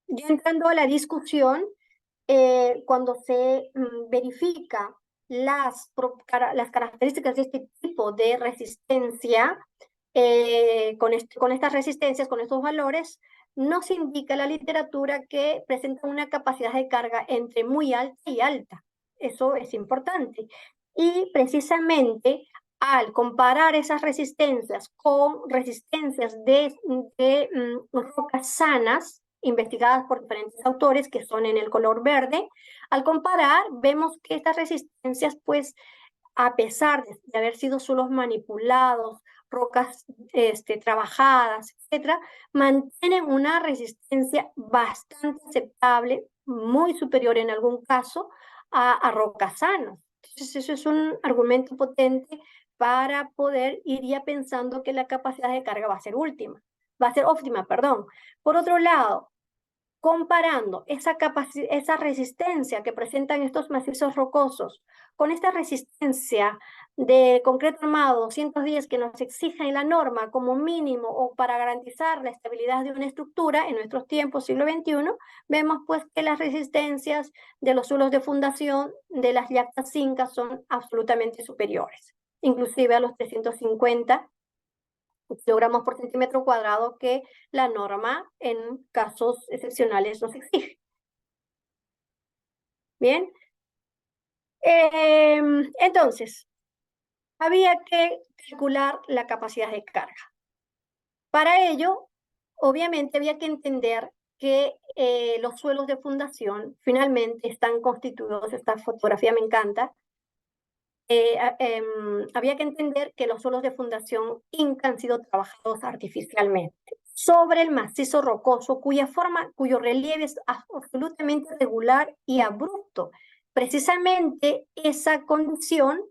Ya entrando a la discusión, cuando se verifica las características de este tipo de resistencia, con estas resistencias, con estos valores, nos indica la literatura que presenta una capacidad de carga entre muy alta y alta. Eso es importante. Y precisamente al comparar esas resistencias con resistencias de rocas sanas, investigadas por diferentes autores que son en el color verde, al comparar vemos que estas resistencias, pues, a pesar de haber sido suelos manipulados, rocas trabajadas, etcétera, mantienen una resistencia bastante aceptable, muy superior en algún caso a rocas sanas. Entonces, eso es un argumento potente para poder ir ya pensando que la capacidad de carga va a ser óptima, perdón. Por otro lado, comparando esa resistencia que presentan estos macizos rocosos con esta resistencia de concreto armado 210 que nos exige la norma como mínimo o para garantizar la estabilidad de una estructura en nuestros tiempos, siglo XXI, vemos pues que las resistencias de los suelos de fundación de las yactas incas son absolutamente superiores, inclusive a los 350 kilogramos por centímetro cuadrado que la norma en casos excepcionales nos exige. Bien. Entonces, había que calcular la capacidad de carga. Para ello, obviamente había que entender que los suelos de fundación finalmente están constituidos, esta fotografía me encanta, había que entender que los suelos de fundación inca han sido trabajados artificialmente sobre el macizo rocoso cuyo relieve es absolutamente regular y abrupto. Precisamente esa condición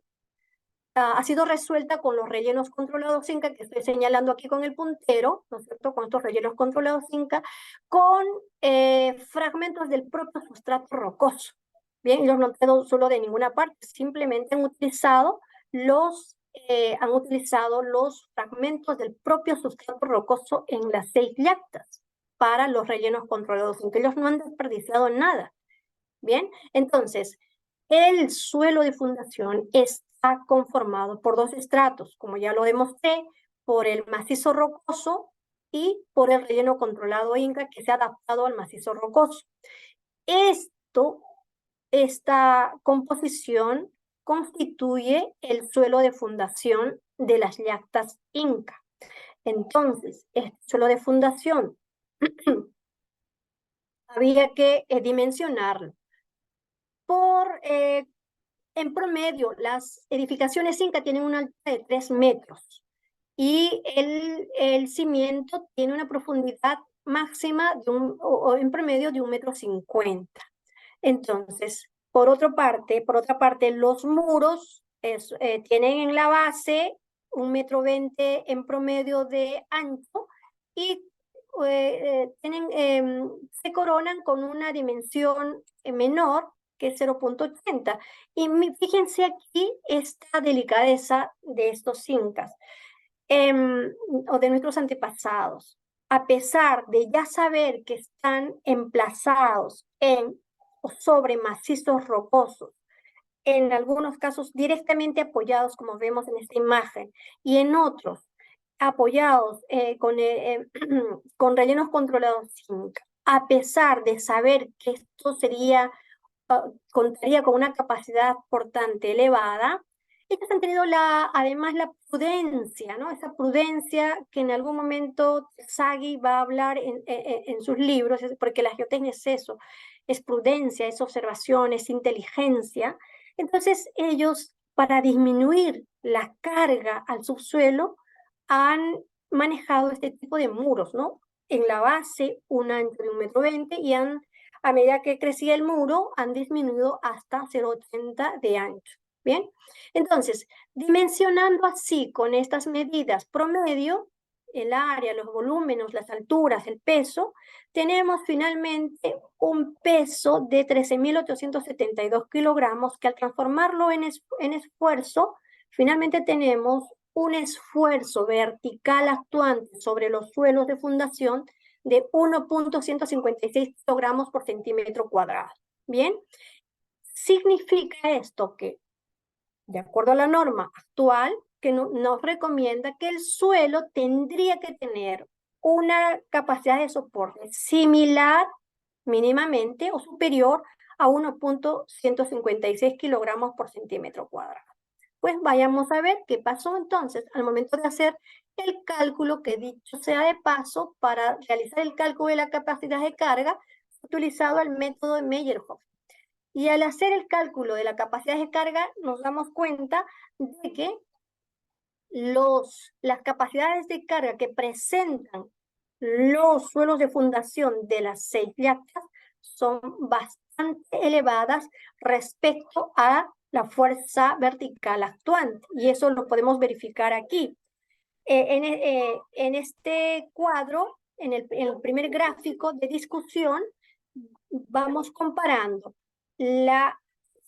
ha sido resuelta con los rellenos controlados inca, que estoy señalando aquí con el puntero, ¿no es cierto?, con estos rellenos controlados inca, con fragmentos del propio sustrato rocoso. Bien, ellos no han traído solo de ninguna parte, simplemente han utilizado los fragmentos del propio sustrato rocoso en las 6 yactas para los rellenos controlados inca. Ellos no han desperdiciado nada. Bien, entonces, el suelo de fundación está conformado por 2 estratos, como ya lo demostré, por el macizo rocoso y por el relleno controlado inca que se ha adaptado al macizo rocoso. Esta composición constituye el suelo de fundación de las yactas inca. Entonces, este suelo de fundación había que dimensionarlo. En promedio, las edificaciones inca tienen una altura de 3 metros y el cimiento tiene una profundidad máxima en promedio de 1,50 m. Entonces, por otra parte, los muros tienen en la base 1,20 m en promedio de ancho y se coronan con una dimensión menor que es 0,80. Y fíjense aquí esta delicadeza de estos incas o de nuestros antepasados. A pesar de ya saber que están emplazados en o sobre macizos rocosos, en algunos casos directamente apoyados, como vemos en esta imagen, y en otros apoyados con rellenos controlados inca, a pesar de saber que esto contaría con una capacidad portante elevada, ellos han tenido además la prudencia, ¿no? Esa prudencia que en algún momento Sagi va a hablar en sus libros, porque la geotecnia es eso, es prudencia, es observación, es inteligencia. Entonces ellos, para disminuir la carga al subsuelo, han manejado este tipo de muros, ¿no? En la base, un ancho de 1,20 m y a medida que crecía el muro, han disminuido hasta 0,80 de ancho. Bien, entonces, dimensionando así con estas medidas promedio, el área, los volúmenes, las alturas, el peso, tenemos finalmente un peso de 13.872 kilogramos que al transformarlo en esfuerzo, finalmente tenemos un esfuerzo vertical actuante sobre los suelos de fundación de 1,156 kilogramos por centímetro cuadrado. Bien, significa esto que, de acuerdo a la norma actual, que nos recomienda que el suelo tendría que tener una capacidad de soporte similar mínimamente o superior a 1,156 kilogramos por centímetro cuadrado. Pues vayamos a ver qué pasó entonces al momento de hacer el cálculo, que dicho sea de paso, para realizar el cálculo de la capacidad de carga, se ha utilizado el método de Meyerhof. Y al hacer el cálculo de la capacidad de carga, nos damos cuenta de que las capacidades de carga que presentan los suelos de fundación de las 6 yactas son bastante elevadas respecto a la fuerza vertical actuante, y eso lo podemos verificar aquí. En este cuadro, en el primer gráfico de discusión, vamos comparando la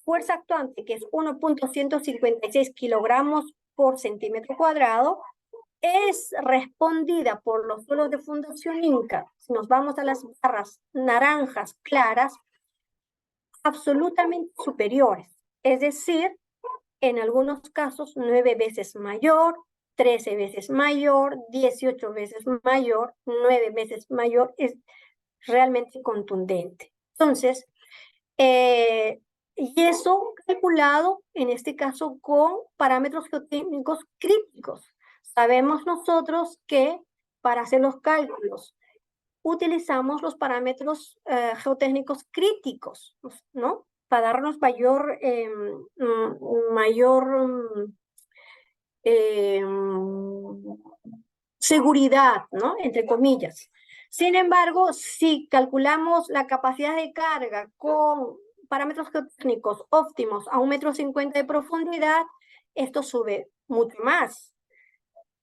fuerza actuante, que es 1.156 kilogramos por centímetro cuadrado, es respondida por los suelos de Fundación Inca. Si nos vamos a las barras naranjas claras, absolutamente superiores. Es decir, en algunos casos 9 veces mayor, 13 veces mayor, 18 veces mayor, 9 veces mayor, es realmente contundente. Entonces, y eso calculado, en este caso, con parámetros geotécnicos críticos. Sabemos nosotros que para hacer los cálculos utilizamos los parámetros geotécnicos críticos, ¿no? Para darnos mayor, seguridad, ¿no? Entre comillas. Sin embargo, si calculamos la capacidad de carga con parámetros geotécnicos óptimos a 1,50 m de profundidad, esto sube mucho más.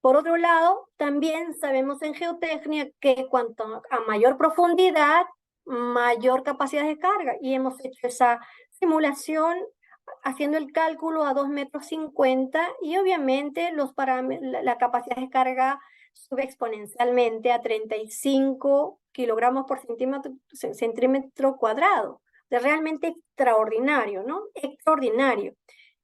Por otro lado, también sabemos en geotecnia que cuanto a mayor profundidad, mayor capacidad de carga. Y hemos hecho esa simulación haciendo el cálculo a 2,50 m y obviamente la capacidad de carga sube exponencialmente a 35 kilogramos por centímetro cuadrado. Es realmente extraordinario, ¿no? Extraordinario.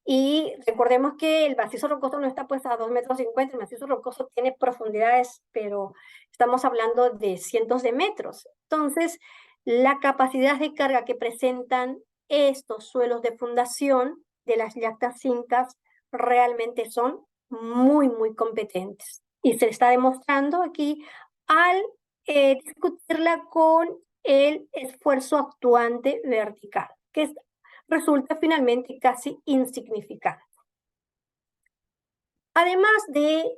Y recordemos que el macizo rocoso no está pues a 2,50 m, el macizo rocoso tiene profundidades, pero estamos hablando de cientos de metros. Entonces, la capacidad de carga que presentan estos suelos de fundación de las yactas incas realmente son muy, muy competentes. Y se está demostrando aquí al discutirla con el esfuerzo actuante vertical, que resulta finalmente casi insignificante. Además de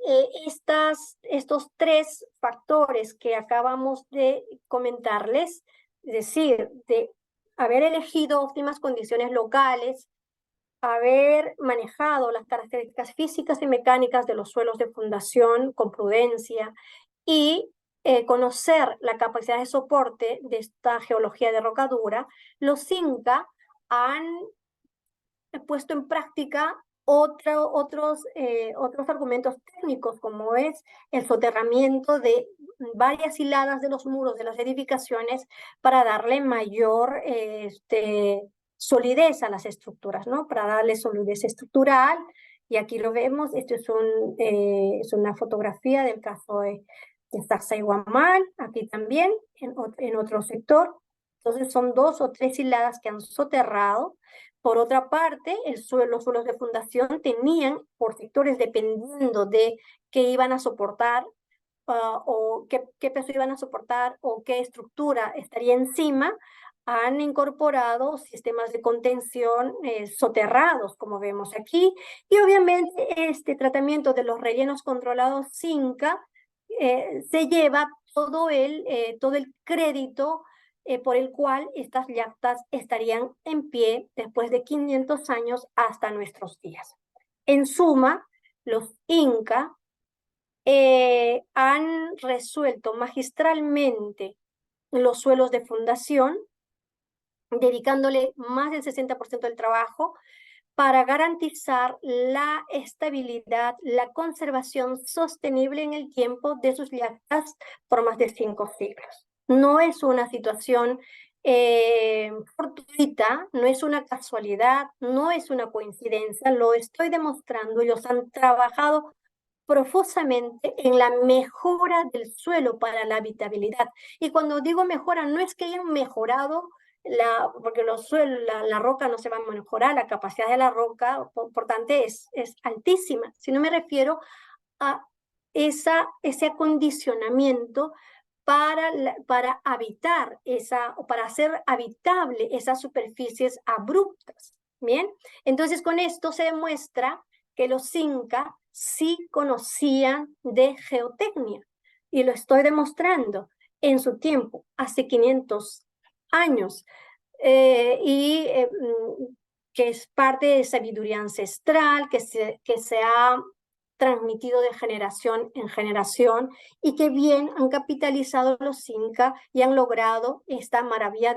estos tres factores que acabamos de comentarles, es decir, de haber elegido óptimas condiciones locales, haber manejado las características físicas y mecánicas de los suelos de fundación con prudencia y conocer la capacidad de soporte de esta geología de rocadura, los Inca han puesto en práctica otros argumentos técnicos, como es el soterramiento de varias hiladas de los muros de las edificaciones para darle mayor solidez a las estructuras, ¿no? Para darle solidez estructural. Y aquí lo vemos, esto es una fotografía del caso de Sacsayhuaman, aquí también, en otro sector. Entonces son 2 o 3 hiladas que han soterrado. Por otra parte, los suelos de fundación tenían por sectores, dependiendo de qué iban a soportar, o qué peso iban a soportar o qué estructura estaría encima, han incorporado sistemas de contención soterrados, como vemos aquí, y obviamente este tratamiento de los rellenos controlados Inca se lleva todo el crédito por el cual estas yactas estarían en pie después de 500 años hasta nuestros días. En suma, los Inca han resuelto magistralmente los suelos de fundación, dedicándole más del 60% del trabajo para garantizar la estabilidad, la conservación sostenible en el tiempo de sus yactas por más de 5 siglos. No es una situación fortuita, no es una casualidad, no es una coincidencia, lo estoy demostrando. Ellos han trabajado profusamente en la mejora del suelo para la habitabilidad. Y cuando digo mejora, no es que hayan mejorado porque la roca no se va a mejorar, la capacidad de la roca, por tanto, es altísima, sino me refiero a ese acondicionamiento para habitar o para hacer habitable esas superficies abruptas. Bien, entonces con esto se demuestra que los Incas sí conocían de geotecnia, y lo estoy demostrando en su tiempo, hace 500 años, que es parte de sabiduría ancestral que se ha transmitido de generación en generación y que bien han capitalizado los incas y han logrado esta maravilla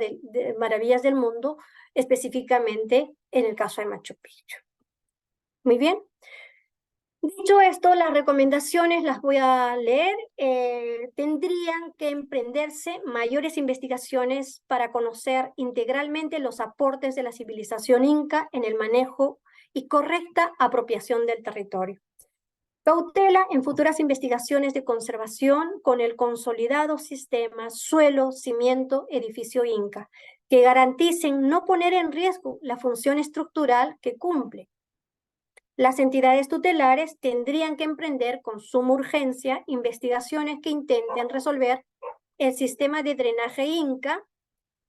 maravillas del mundo, específicamente en el caso de Machu Picchu. Muy bien. Dicho esto, las recomendaciones las voy a leer. Tendrían que emprenderse mayores investigaciones para conocer integralmente los aportes de la civilización inca en el manejo y correcta apropiación del territorio. Cautela en futuras investigaciones de conservación con el consolidado sistema suelo, cimiento, edificio inca, que garanticen no poner en riesgo la función estructural que cumple. Las entidades tutelares tendrían que emprender con suma urgencia investigaciones que intenten resolver el sistema de drenaje inca,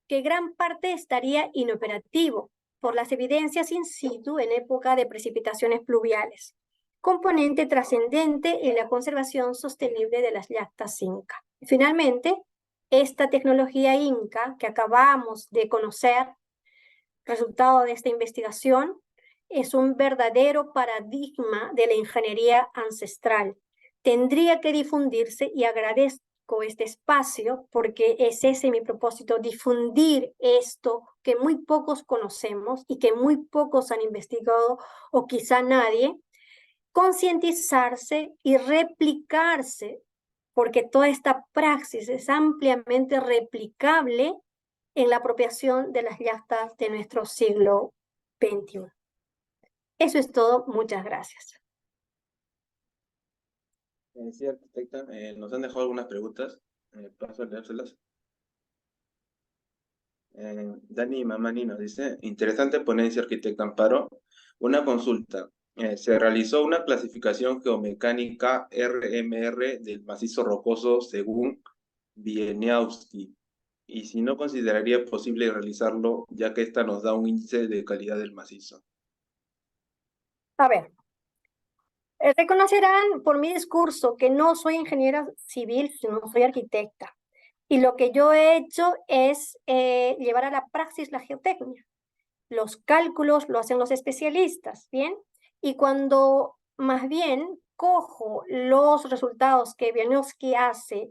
que gran parte estaría inoperativo por las evidencias in situ en época de precipitaciones pluviales, componente trascendente en la conservación sostenible de las yactas inca. Y finalmente, esta tecnología inca que acabamos de conocer, resultado de esta investigación, es un verdadero paradigma de la ingeniería ancestral. Tendría que difundirse y agradezco este espacio porque es ese mi propósito, difundir esto que muy pocos conocemos y que muy pocos han investigado o quizá nadie, concientizarse y replicarse, porque toda esta praxis es ampliamente replicable en la apropiación de las yactas de nuestro siglo XXI. Eso es todo. Muchas gracias. Sí, arquitecta, nos han dejado algunas preguntas. Paso a leérselas. Dani Mamani nos dice, interesante ponencia, arquitecta Amparo. Una consulta. Se realizó una clasificación geomecánica RMR del macizo rocoso según Wieniawski. Y si no consideraría posible realizarlo, ya que esta nos da un índice de calidad del macizo. A ver, reconocerán por mi discurso que no soy ingeniera civil, sino soy arquitecta. Y lo que yo he hecho es llevar a la praxis la geotecnia. Los cálculos lo hacen los especialistas, ¿bien? Y cuando más bien cojo los resultados que Wieniawski hace,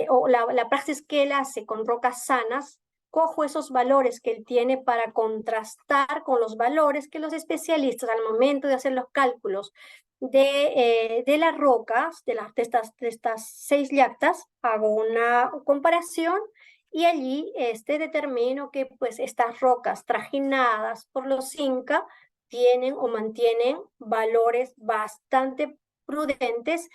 o la praxis que él hace con rocas sanas, cojo esos valores que él tiene para contrastar con los valores que los especialistas al momento de hacer los cálculos de las rocas, de estas 6 yactas, hago una comparación y allí determino que pues estas rocas trajinadas por los incas tienen o mantienen valores bastante prudentes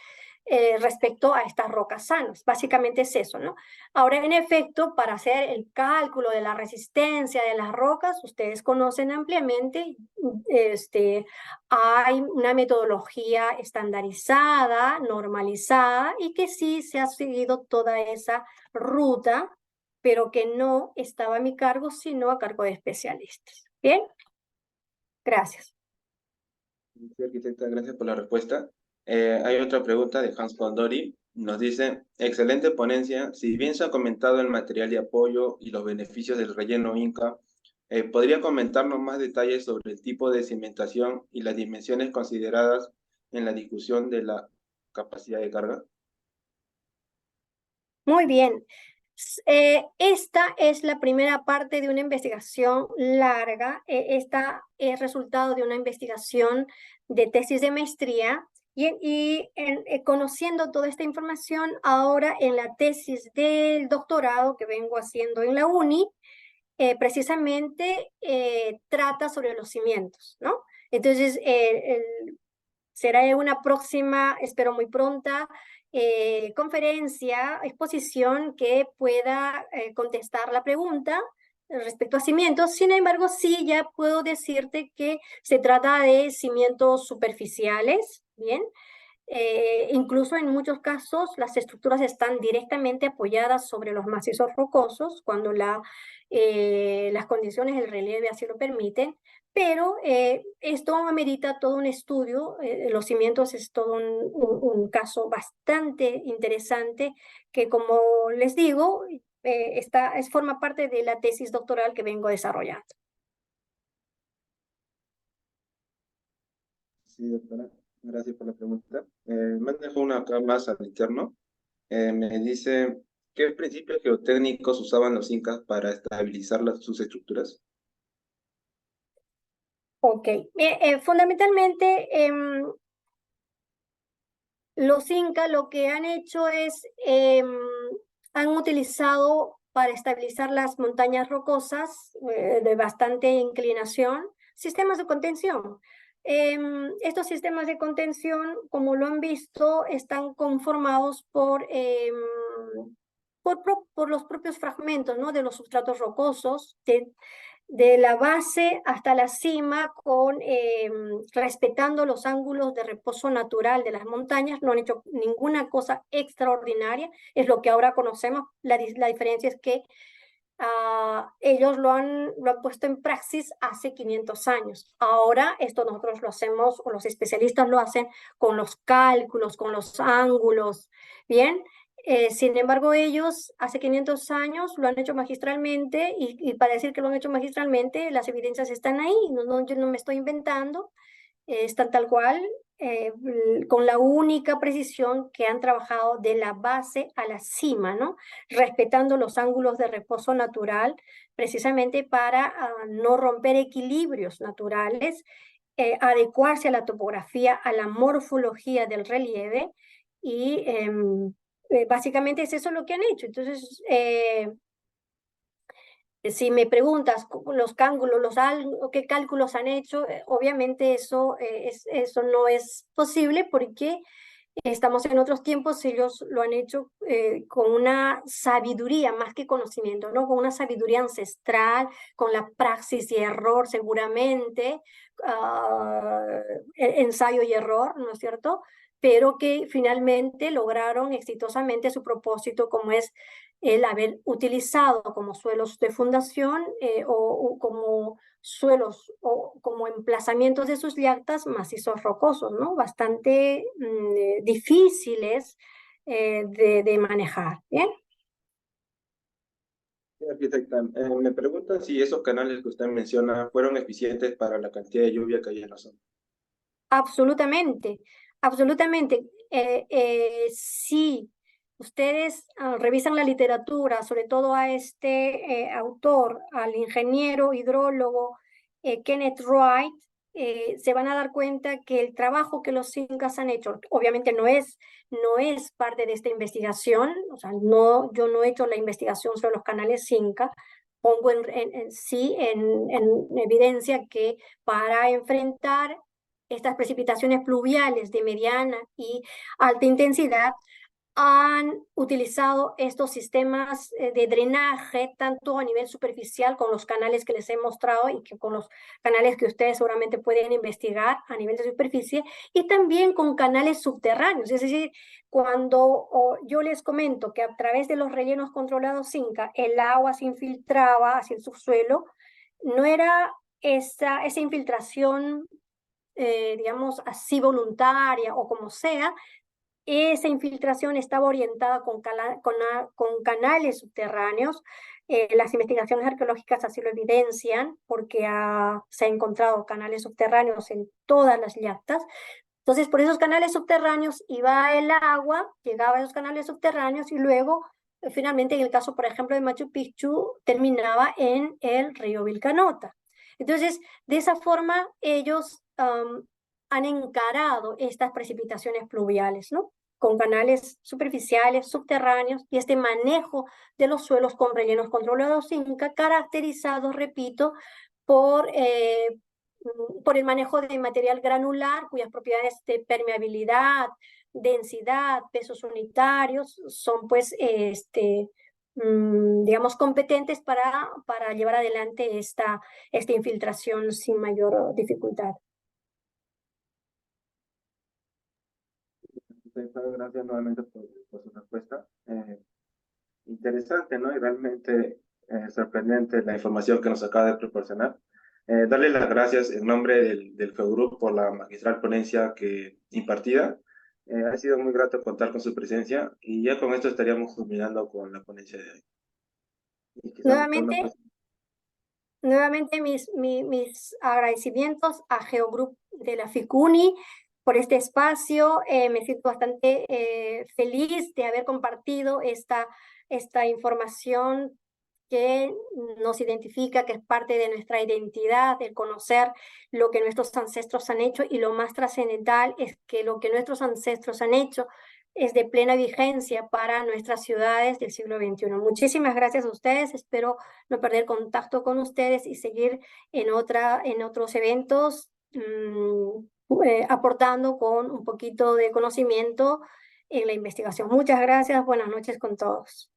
respecto a estas rocas sanas. Básicamente es eso, ¿no? Ahora, en efecto, para hacer el cálculo de la resistencia de las rocas, ustedes conocen ampliamente, hay una metodología estandarizada, normalizada, y que sí se ha seguido toda esa ruta, pero que no estaba a mi cargo, sino a cargo de especialistas. ¿Bien? Gracias. Sí, arquitecta, gracias por la respuesta. Hay otra pregunta de Hans Pandori. Nos dice, excelente ponencia. Si bien se ha comentado el material de apoyo y los beneficios del relleno Inca, ¿podría comentarnos más detalles sobre el tipo de cimentación y las dimensiones consideradas en la discusión de la capacidad de carga? Muy bien. Esta es la primera parte de una investigación larga. Esta es resultado de una investigación de tesis de maestría y conociendo toda esta información, ahora en la tesis del doctorado que vengo haciendo en la UNI, precisamente trata sobre los cimientos, ¿no? Entonces, será una próxima, espero muy pronta, conferencia, exposición que pueda contestar la pregunta respecto a cimientos. Sin embargo, sí ya puedo decirte que se trata de cimientos superficiales, ¿bien? Incluso en muchos casos las estructuras están directamente apoyadas sobre los macizos rocosos cuando las condiciones del relieve así lo permiten, pero esto amerita todo un estudio. Los cimientos es todo un caso bastante interesante que, como les digo, forma parte de la tesis doctoral que vengo desarrollando. Sí, doctora. Gracias por la pregunta. Me dejó una acá más al interno. Me dice, ¿qué principios geotécnicos usaban los incas para estabilizar sus estructuras? Ok, fundamentalmente los incas lo que han hecho es, han utilizado para estabilizar las montañas rocosas de bastante inclinación, sistemas de contención. Estos sistemas de contención, como lo han visto, están conformados por los propios fragmentos, ¿no? De los sustratos rocosos, de la base hasta la cima, respetando los ángulos de reposo natural de las montañas. No han hecho ninguna cosa extraordinaria, es lo que ahora conocemos. La diferencia es que ellos lo han puesto en praxis hace 500 años. Ahora esto nosotros lo hacemos, o los especialistas lo hacen con los cálculos, con los ángulos, ¿bien? Sin embargo, ellos hace 500 años lo han hecho magistralmente, y para decir que lo han hecho magistralmente, las evidencias están ahí, yo no me estoy inventando, están tal cual, con la única precisión que han trabajado de la base a la cima, ¿no? Respetando los ángulos de reposo natural, precisamente para no romper equilibrios naturales, adecuarse a la topografía, a la morfología del relieve, y básicamente es eso lo que han hecho. Entonces, si me preguntas los cálculos, qué cálculos han hecho, obviamente eso no es posible, porque estamos en otros tiempos. Ellos lo han hecho con una sabiduría más que conocimiento, ¿no? Con una sabiduría ancestral, con la praxis y error seguramente, ensayo y error, ¿no es cierto? Pero que finalmente lograron exitosamente su propósito, como es el haber utilizado como suelos de fundación, o como suelos o como emplazamientos de sus yactas macizos rocosos, ¿no? Bastante difíciles de manejar, ¿bien? Sí, arquitecta, me pregunta si esos canales que usted menciona fueron eficientes para la cantidad de lluvia que hay en la zona. Absolutamente, absolutamente. Si ustedes revisan la literatura, sobre todo a este autor, al ingeniero hidrólogo Kenneth Wright, se van a dar cuenta que el trabajo que los incas han hecho, obviamente no es parte de esta investigación. O sea, no, yo no he hecho la investigación sobre los canales incas. Pongo en evidencia que para enfrentar estas precipitaciones pluviales de mediana y alta intensidad, han utilizado estos sistemas de drenaje, tanto a nivel superficial con los canales que les he mostrado, y que con los canales que ustedes seguramente pueden investigar a nivel de superficie, y también con canales subterráneos. Es decir, cuando yo les comento que a través de los rellenos controlados Inca el agua se infiltraba hacia el subsuelo, no era esa infiltración, digamos así, voluntaria o como sea. Esa infiltración estaba orientada con canales subterráneos. Las investigaciones arqueológicas así lo evidencian, porque se han encontrado canales subterráneos en todas las yactas. Entonces, por esos canales subterráneos iba el agua, llegaba a esos canales subterráneos, y luego, finalmente, en el caso, por ejemplo, de Machu Picchu, terminaba en el río Vilcanota. Entonces, de esa forma, ellos han encarado estas precipitaciones pluviales, ¿no? Con canales superficiales, subterráneos, y este manejo de los suelos con rellenos controlados Inca, caracterizados, repito, por, eh, por el manejo de material granular, cuyas propiedades de permeabilidad, densidad, pesos unitarios son, pues, digamos, competentes para llevar adelante esta infiltración sin mayor dificultad. Gracias nuevamente por su respuesta. Interesante, ¿no? Y realmente sorprendente la información que nos acaba de proporcionar. Darle las gracias en nombre del FEUGRUP por la magistral ponencia que impartida. Ha sido muy grato contar con su presencia, y ya con esto estaríamos culminando con la ponencia de hoy. Y quizás hasta una Nuevamente, próxima. nuevamente mis agradecimientos a Geogroup de la FICUNI por este espacio. Me siento bastante feliz de haber compartido esta información que nos identifica, que es parte de nuestra identidad, el conocer lo que nuestros ancestros han hecho, y lo más trascendental es que lo que nuestros ancestros han hecho es de plena vigencia para nuestras ciudades del siglo XXI. Muchísimas gracias a ustedes, espero no perder contacto con ustedes y seguir en otros eventos aportando con un poquito de conocimiento en la investigación. Muchas gracias, buenas noches con todos.